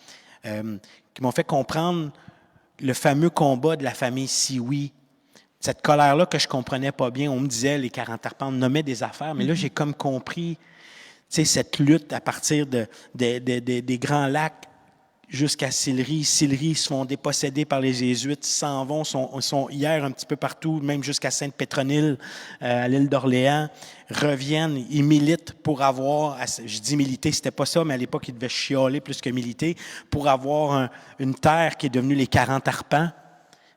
qui m'ont fait comprendre le fameux combat de la famille Sioui. Cette colère-là que je comprenais pas bien, on me disait les 40 arpents, on me nommait des affaires, mais là, j'ai comme compris, tu sais, cette lutte à partir des Grands Lacs jusqu'à Sillery. Sillery se font déposséder par les Jésuites, s'en vont, sont hier un petit peu partout, même jusqu'à Sainte-Pétronille, à l'île d'Orléans, reviennent, ils militent pour avoir, je dis militer, c'était pas ça, mais à l'époque, ils devaient chialer plus que militer, pour avoir une terre qui est devenue les 40 arpents.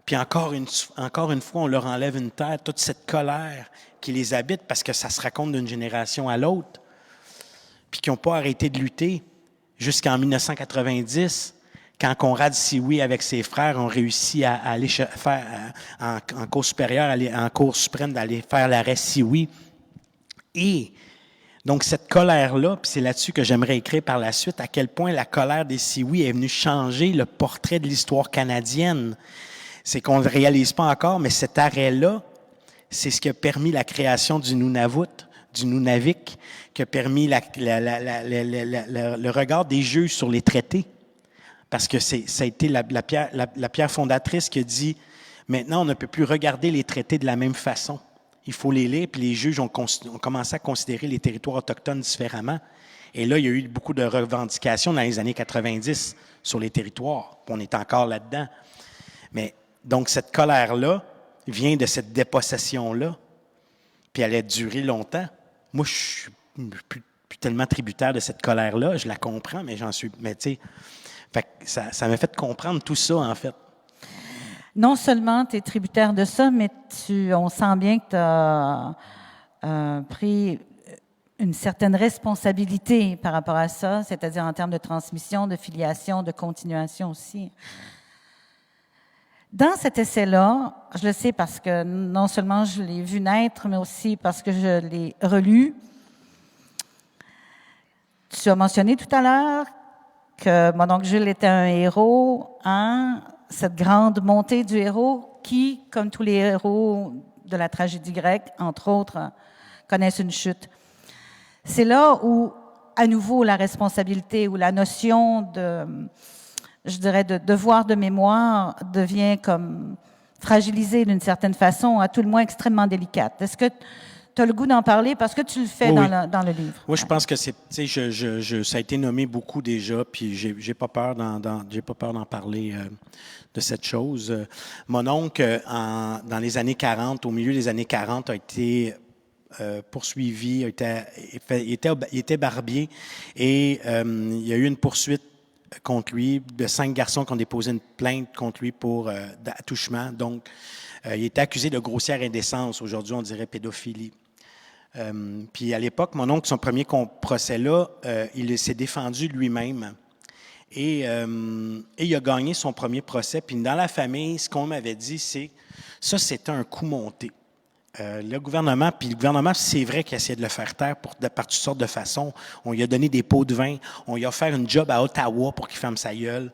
Puis encore une fois, on leur enlève une terre, toute cette colère qui les habite, parce que ça se raconte d'une génération à l'autre, puis qui n'ont pas arrêté de lutter jusqu'en 1990, quand Conrad Sioui, avec ses frères, ont réussi à aller faire en cour supérieure, en cour suprême, d'aller faire l'arrêt Sioui. Et donc, cette colère-là, puis c'est là-dessus que j'aimerais écrire par la suite, à quel point la colère des Sioui est venue changer le portrait de l'histoire canadienne. C'est qu'on ne le réalise pas encore, mais cet arrêt-là, c'est ce qui a permis la création du Nunavut, du Nunavik, qui a permis le regard des juges sur les traités. Parce que ça a été la pierre fondatrice qui a dit, maintenant, on ne peut plus regarder les traités de la même façon. Il faut les lire, puis les juges ont commencé à considérer les territoires autochtones différemment. Et là, il y a eu beaucoup de revendications dans les années 90 sur les territoires. Puis on est encore là-dedans. Mais donc, cette colère-là vient de cette dépossession-là, puis elle a duré longtemps. Moi, je suis plus tellement tributaire de cette colère-là, je la comprends, mais j'en suis... Mais tu sais, ça m'a fait comprendre tout ça, en fait. Non seulement tu es tributaire de ça, mais on sent bien que tu as pris une certaine responsabilité par rapport à ça, c'est-à-dire en termes de transmission, de filiation, de continuation aussi. Dans cet essai-là, je le sais parce que non seulement je l'ai vu naître, mais aussi parce que je l'ai relu. Tu as mentionné tout à l'heure que mon oncle Jules était un héros, cette grande montée du héros qui, comme tous les héros de la tragédie grecque, entre autres, connaissent une chute. C'est là où, à nouveau, la responsabilité ou la notion de, je dirais, de devoir de mémoire devient comme fragilisée d'une certaine façon, à tout le moins extrêmement délicate. Est-ce que tu as le goût d'en parler parce que tu le fais Oui, oui. dans le livre? Moi, je pense que c'est, tu sais, ça a été nommé beaucoup déjà, puis j'ai pas peur j'ai pas peur d'en parler de cette chose. Mon oncle, dans les années 40, au milieu des années 40, a été poursuivi, il était barbier et il y a eu une poursuite contre lui de 5 garçons qui ont déposé une plainte contre lui pour attouchement. Donc, il était accusé de grossière indécence. Aujourd'hui, on dirait pédophilie. Puis à l'époque, mon oncle, son premier procès-là, il s'est défendu lui-même. Et il a gagné son premier procès. Puis dans la famille, ce qu'on m'avait dit, c'est ça, c'était un coup monté. Le gouvernement, c'est vrai qu'il essayait de le faire taire par toutes sortes de façons. On lui a donné des pots de vin, on lui a offert une job à Ottawa pour qu'il ferme sa gueule.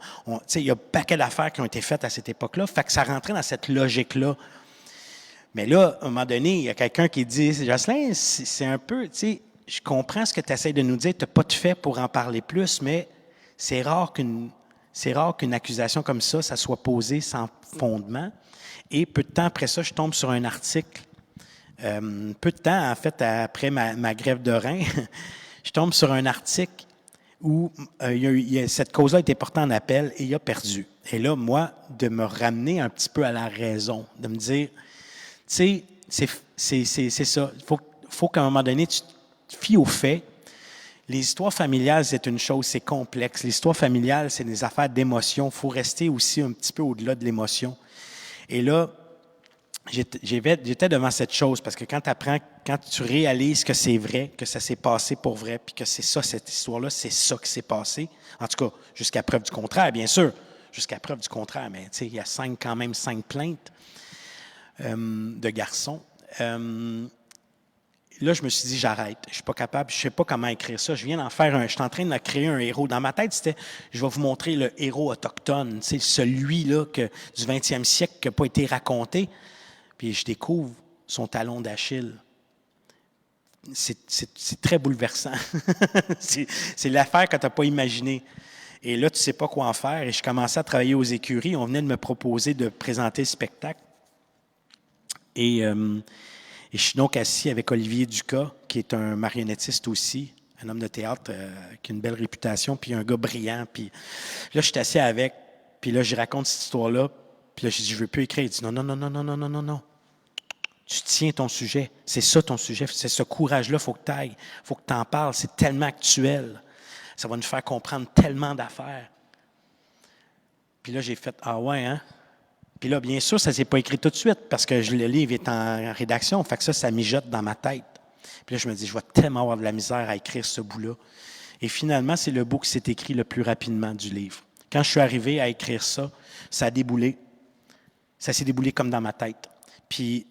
Il y a un paquet d'affaires qui ont été faites à cette époque-là. Fait que ça rentrait dans cette logique-là. Mais là, à un moment donné, il y a quelqu'un qui dit, Jocelyn, c'est un peu, tu sais, je comprends ce que tu essaies de nous dire, tu n'as pas de fait pour en parler plus, mais c'est rare qu'une accusation comme ça soit posée sans fondement. Et peu de temps après ça, je tombe sur un article. Peu de temps, en fait, après ma grève de rein, je tombe sur un article où cette cause-là a été portée en appel et il a perdu. Et là, moi, de me ramener un petit peu à la raison, de me dire, tu sais, c'est ça. Il faut qu'à un moment donné, tu te fies aux faits. Les histoires familiales, c'est une chose, c'est complexe. L'histoire familiale, c'est des affaires d'émotion. Il faut rester aussi un petit peu au-delà de l'émotion. Et là, j'étais devant cette chose parce que quand tu réalises que c'est vrai, que ça s'est passé pour vrai, puis que c'est ça, cette histoire-là, c'est ça qui s'est passé. En tout cas, jusqu'à preuve du contraire, bien sûr. Jusqu'à preuve du contraire, mais tu sais, il y a quand même 5 plaintes de garçons. Là, je me suis dit, j'arrête. Je suis pas capable, je sais pas comment écrire ça. Je suis en train de créer un héros. Dans ma tête, c'était, je vais vous montrer le héros autochtone, tu sais, celui-là du 20e siècle qui n'a pas été raconté. Puis je découvre son talon d'Achille. C'est très bouleversant. c'est l'affaire que tu n'as pas imaginée. Et là, tu ne sais pas quoi en faire. Et je commençais à travailler aux écuries. On venait de me proposer de présenter le spectacle. Et je suis donc assis avec Olivier Ducas, qui est un marionnettiste aussi, un homme de théâtre qui a une belle réputation, puis un gars brillant. Puis là, je suis assis avec, puis là, je raconte cette histoire-là. Puis là, je dis, je ne veux plus écrire. Il dit, non. Tu tiens ton sujet. C'est ça ton sujet. C'est ce courage-là, il faut que tu ailles. Il faut que tu en parles. C'est tellement actuel. Ça va nous faire comprendre tellement d'affaires. Puis là, j'ai fait, ah ouais, hein? Puis là, bien sûr, ça ne s'est pas écrit tout de suite parce que le livre est en rédaction. Fait que ça mijote dans ma tête. Puis là, je me dis, je vais tellement avoir de la misère à écrire ce bout-là. Et finalement, c'est le bout qui s'est écrit le plus rapidement du livre. Quand je suis arrivé à écrire ça, ça a déboulé. Ça s'est déboulé comme dans ma tête. Puis,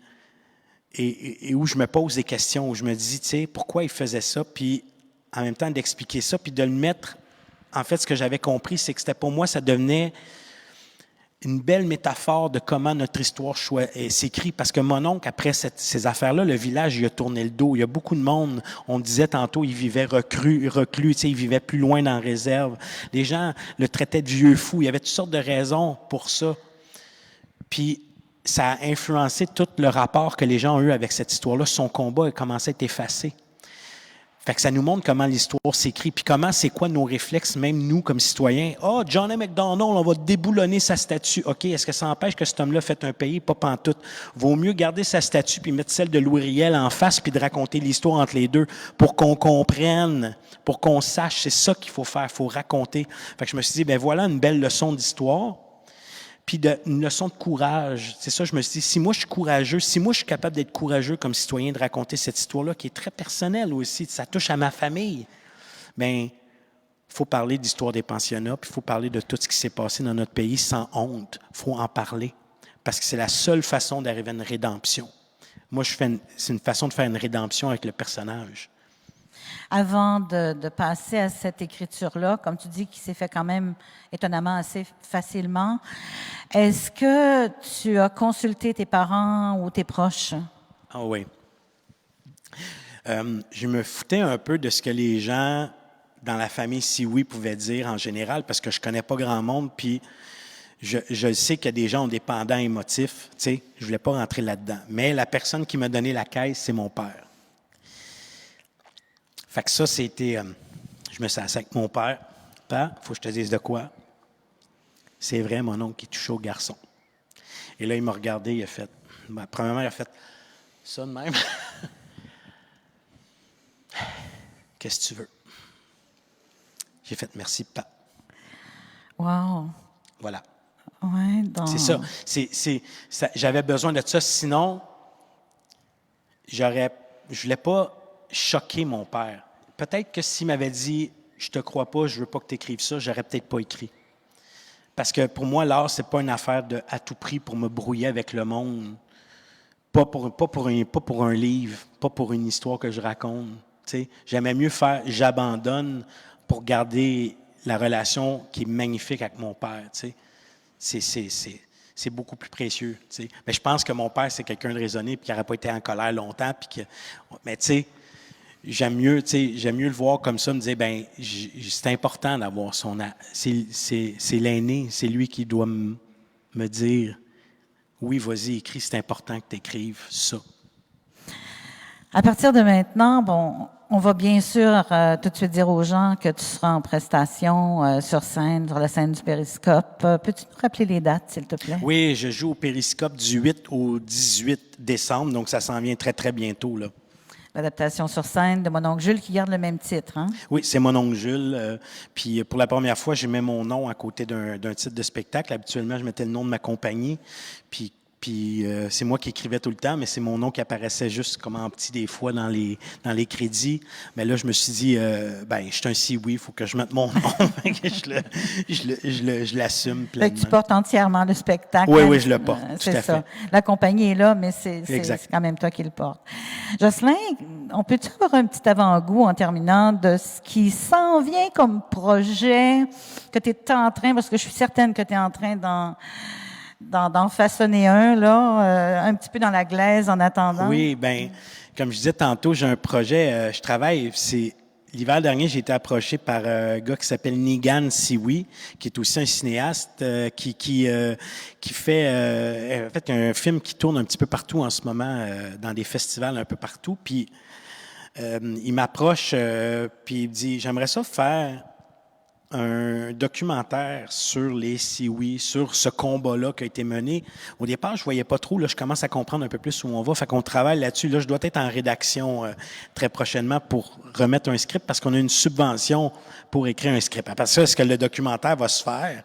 et où je me pose des questions, où je me dis, tu sais, pourquoi il faisait ça? Puis, en même temps, d'expliquer ça, puis de le mettre... En fait, ce que j'avais compris, c'est que c'était pour moi, ça devenait une belle métaphore de comment notre histoire s'écrit. Parce que mon oncle, après ces affaires-là, le village, il a tourné le dos. Il y a beaucoup de monde, on disait tantôt, il vivait reclus, tu sais, il vivait plus loin dans la réserve. Les gens le traitaient de vieux fou. Il y avait toutes sortes de raisons pour ça. Puis, ça a influencé tout le rapport que les gens ont eu avec cette histoire-là. Son combat a commencé à être effacé. Fait que ça nous montre comment l'histoire s'écrit, puis comment, c'est quoi nos réflexes, même nous, comme citoyens. Ah, John A. MacDonald, on va déboulonner sa statue. OK, est-ce que ça empêche que cet homme-là fait un pays? Pas pantoute. Vaut mieux garder sa statue puis mettre celle de Louis Riel en face puis de raconter l'histoire entre les deux pour qu'on comprenne, pour qu'on sache. C'est ça qu'il faut faire, il faut raconter. Fait que je me suis dit, ben voilà une belle leçon d'histoire. Puis une leçon de courage. C'est ça, je me suis dit, si moi je suis courageux, si moi je suis capable d'être courageux comme citoyen, de raconter cette histoire-là, qui est très personnelle aussi, ça touche à ma famille, bien, il faut parler de l'histoire des pensionnats, puis il faut parler de tout ce qui s'est passé dans notre pays sans honte. Il faut en parler, parce que c'est la seule façon d'arriver à une rédemption. Moi, c'est une façon de faire une rédemption avec le personnage. Avant de passer à cette écriture-là, comme tu dis, qui s'est fait quand même étonnamment assez facilement, est-ce que tu as consulté tes parents ou tes proches? Ah oui. Je me foutais un peu de ce que les gens dans la famille Sioui pouvaient dire en général, parce que je connais pas grand monde, puis je sais qu'il y a des gens dépendants émotifs, tu sais, je voulais pas rentrer là-dedans. Mais la personne qui m'a donné la caisse, c'est mon père. Fait que ça, c'était... je me suis assis avec mon père. Père, il faut que je te dise de quoi. C'est vrai, mon oncle qui touche au garçon. Et là, il m'a regardé, il a fait... premièrement, il a fait ça de même. Qu'est-ce que tu veux? J'ai fait merci, papa. Wow. Voilà. Ouais, donc... C'est ça. J'avais besoin de ça. Sinon, je voulais pas choquer mon père. Peut-être que s'il m'avait dit « Je te crois pas, je veux pas que tu écrives ça », j'aurais peut-être pas écrit. Parce que pour moi, l'art, c'est pas une affaire de à tout prix pour me brouiller avec le monde. Pas pour un livre, pas pour une histoire que je raconte. T'sais. J'aimais mieux faire « J'abandonne » pour garder la relation qui est magnifique avec mon père. T'sais. C'est beaucoup plus précieux. T'sais. Mais je pense que mon père, c'est quelqu'un de raisonné et qui n'aurait pas été en colère longtemps. Mais tu sais, j'aime mieux le voir comme ça, me dire, ben c'est important d'avoir son... C'est l'aîné, c'est lui qui doit me dire, oui, vas-y, écris, c'est important que tu écrives ça. À partir de maintenant, bon, on va bien sûr tout de suite dire aux gens que tu seras en prestation sur scène, sur la scène du Périscope. Peux-tu nous rappeler les dates, s'il te plaît? Oui, je joue au Périscope du 8 au 18 décembre, donc ça s'en vient très, très bientôt, là. L'adaptation sur scène de Mon oncle Jules qui garde le même titre, hein? Oui, c'est Mon oncle Jules. Puis pour la première fois, j'ai mis mon nom à côté d'un titre de spectacle. Habituellement, je mettais le nom de ma compagnie. Puis c'est moi qui écrivais tout le temps, mais c'est mon nom qui apparaissait juste comme en petit des fois dans les crédits. Mais là, je me suis dit, je suis un si-oui, il faut que je mette mon nom. je l'assume pleinement. Tu portes entièrement le spectacle. Oui, je le porte, tout à ça. fait. La compagnie est là, mais c'est quand même toi qui le portes. Jocelyn, on peut-tu avoir un petit avant-goût en terminant de ce qui s'en vient comme projet que tu es en train, parce que je suis certaine que tu es en train d'en façonner un, là, un petit peu dans la glaise en attendant? Oui, bien, comme je disais tantôt, j'ai un projet, je travaille, l'hiver dernier, j'ai été approché par un gars qui s'appelle Nigan Sioui, qui est aussi un cinéaste, qui fait, en fait, un film qui tourne un petit peu partout en ce moment, dans des festivals un peu partout, puis il m'approche, puis il me dit, j'aimerais ça faire un documentaire sur les Sioui, sur ce combat-là qui a été mené. Au départ, je voyais pas trop. Là, je commence à comprendre un peu plus où on va. Fait qu'on travaille là-dessus. Là, je dois être en rédaction très prochainement pour remettre un script parce qu'on a une subvention pour écrire un script. Après ça, est-ce que le documentaire va se faire?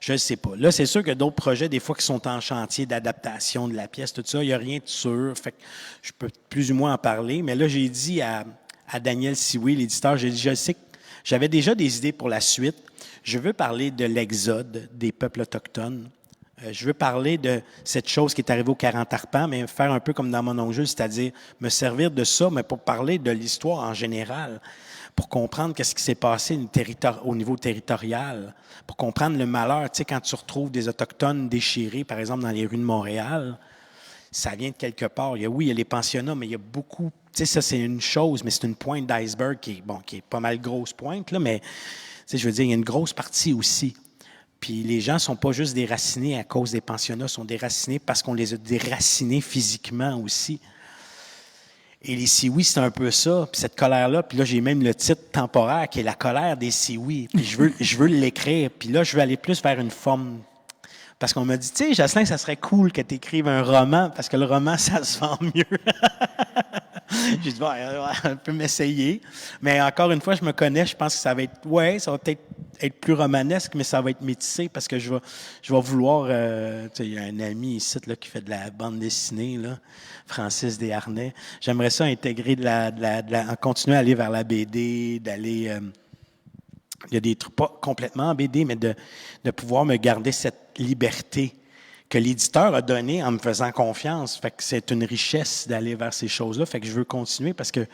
Je ne sais pas. Là, c'est sûr que d'autres projets, des fois, qui sont en chantier d'adaptation de la pièce, tout ça, il n'y a rien de sûr. Fait que je peux plus ou moins en parler. Mais là, j'ai dit à Daniel Sioui, l'éditeur, j'ai dit, je sais que j'avais déjà des idées pour la suite. Je veux parler de l'exode des peuples autochtones. Je veux parler de cette chose qui est arrivée aux 40 arpents, mais faire un peu comme dans Mon oncle Jules, c'est-à-dire me servir de ça, mais pour parler de l'histoire en général, pour comprendre qu'est-ce qui s'est passé au niveau territorial, pour comprendre le malheur. Tu sais, quand tu retrouves des Autochtones déchirés, par exemple, dans les rues de Montréal, ça vient de quelque part. Il y a les pensionnats, mais il y a beaucoup... Tu sais, ça, c'est une chose, mais c'est une pointe d'iceberg qui est pas mal grosse pointe, là, mais, tu sais, je veux dire, il y a une grosse partie aussi. Puis les gens sont pas juste déracinés à cause des pensionnats, sont déracinés parce qu'on les a déracinés physiquement aussi. Et les Sioui, c'est un peu ça, puis cette colère-là, puis là, j'ai même le titre temporaire qui est la colère des Sioui, puis je veux l'écrire, puis là, je veux aller plus vers une forme... Parce qu'on m'a dit, tu sais, Jocelyn, ça serait cool que tu écrives un roman, parce que le roman, ça se vend mieux. J'ai dit, on peut m'essayer. Mais encore une fois, je me connais, je pense que ça va peut-être être plus romanesque, mais ça va être métissé, parce que je vais vouloir, tu sais, il y a un ami ici là, qui fait de la bande dessinée, là, Francis Desharnais. J'aimerais ça intégrer continuer à aller vers la BD, d'aller... il y a des trucs, pas complètement en BD, mais de pouvoir me garder cette liberté que l'éditeur a donnée en me faisant confiance. Fait que c'est une richesse d'aller vers ces choses-là. Fait que je veux continuer parce que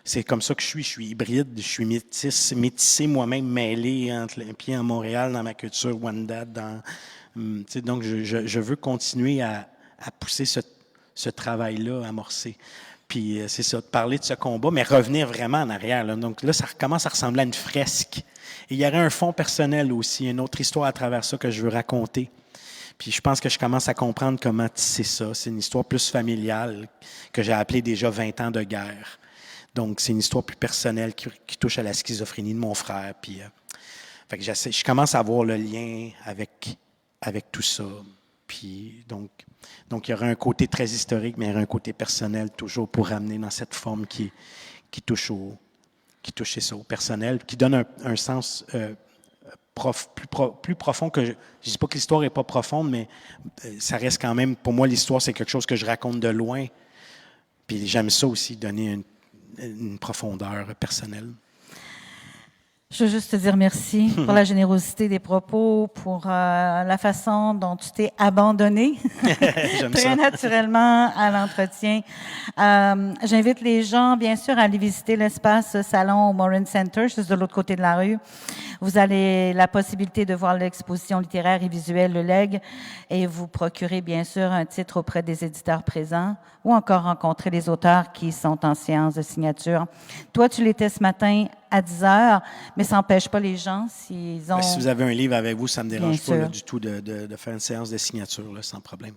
c'est comme ça que je suis hybride, je suis métissé moi-même, mêlé entre les pieds en Montréal, dans ma culture Wendat. Donc, je veux continuer à pousser ce travail-là amorcé. Puis c'est ça, de parler de ce combat, mais revenir vraiment en arrière. Là. Donc là, ça commence à ressembler à une fresque. Et il y aurait un fond personnel aussi, une autre histoire à travers ça que je veux raconter. Puis je pense que je commence à comprendre comment tisser ça. C'est une histoire plus familiale que j'ai appelée déjà 20 ans de guerre. Donc, c'est une histoire plus personnelle qui touche à la schizophrénie de mon frère. Puis, fait que je commence à voir le lien avec tout ça. Puis, donc, il y aura un côté très historique, mais il y aura un côté personnel toujours pour ramener dans cette forme qui touche ça, au personnel, qui donne un sens plus profond que... Je ne dis pas que l'histoire n'est pas profonde, mais ça reste quand même... Pour moi, l'histoire, c'est quelque chose que je raconte de loin. Puis j'aime ça aussi, donner une profondeur personnelle. Je veux juste te dire merci pour la générosité des propos, pour la façon dont tu t'es abandonné J'aime très ça. naturellement à l'entretien. J'invite les gens, bien sûr, à aller visiter l'espace salon au Morin Center, juste de l'autre côté de la rue. Vous avez la possibilité de voir l'exposition littéraire et visuelle Le Legs et vous procurer, bien sûr, un titre auprès des éditeurs présents ou encore rencontrer les auteurs qui sont en séance de signature. Toi, tu l'étais ce matin à 10 heures, mais ça n'empêche pas les gens s'ils ont... Si vous avez un livre avec vous, ça ne me dérange Bien pas là, sûr. du tout de faire une séance de signature, là, sans problème.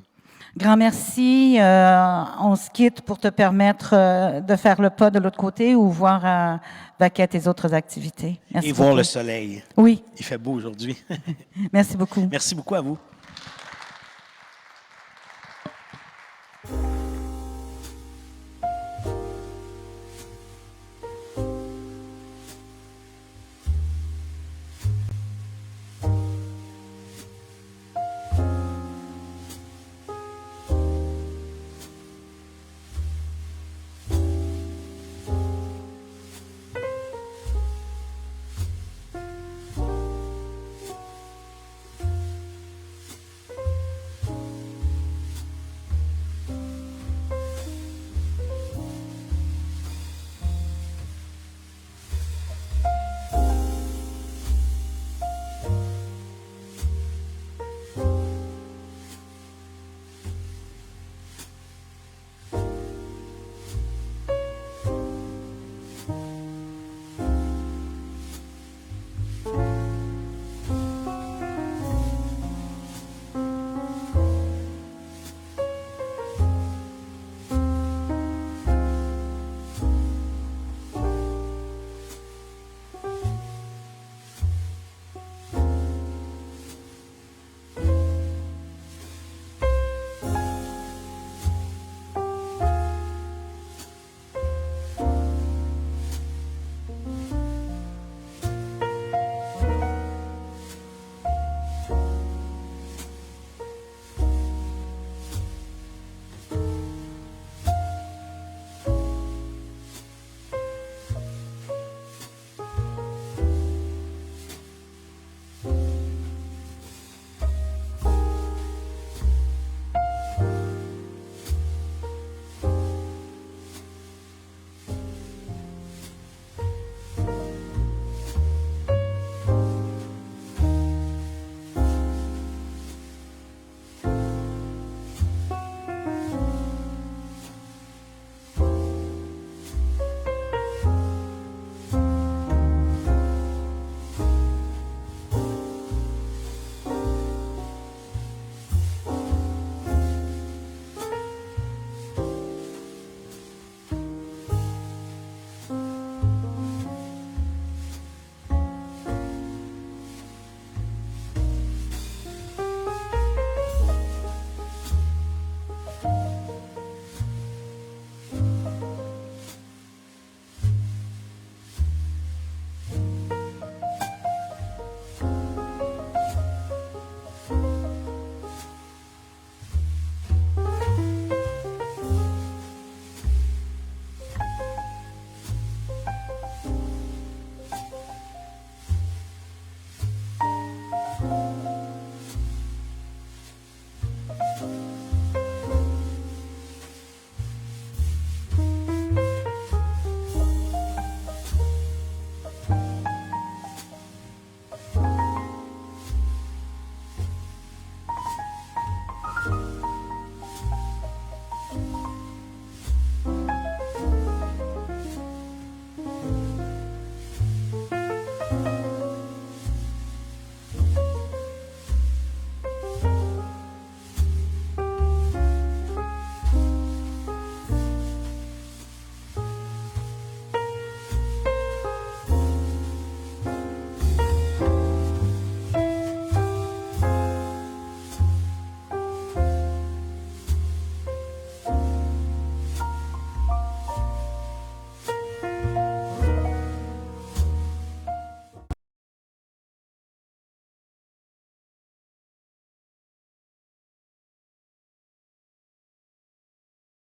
Grand merci. On se quitte pour te permettre de faire le pas de l'autre côté ou voir vaquer à tes autres activités. Merci Et voir beaucoup. le soleil. Oui, Il fait beau aujourd'hui. merci beaucoup. Merci beaucoup à vous.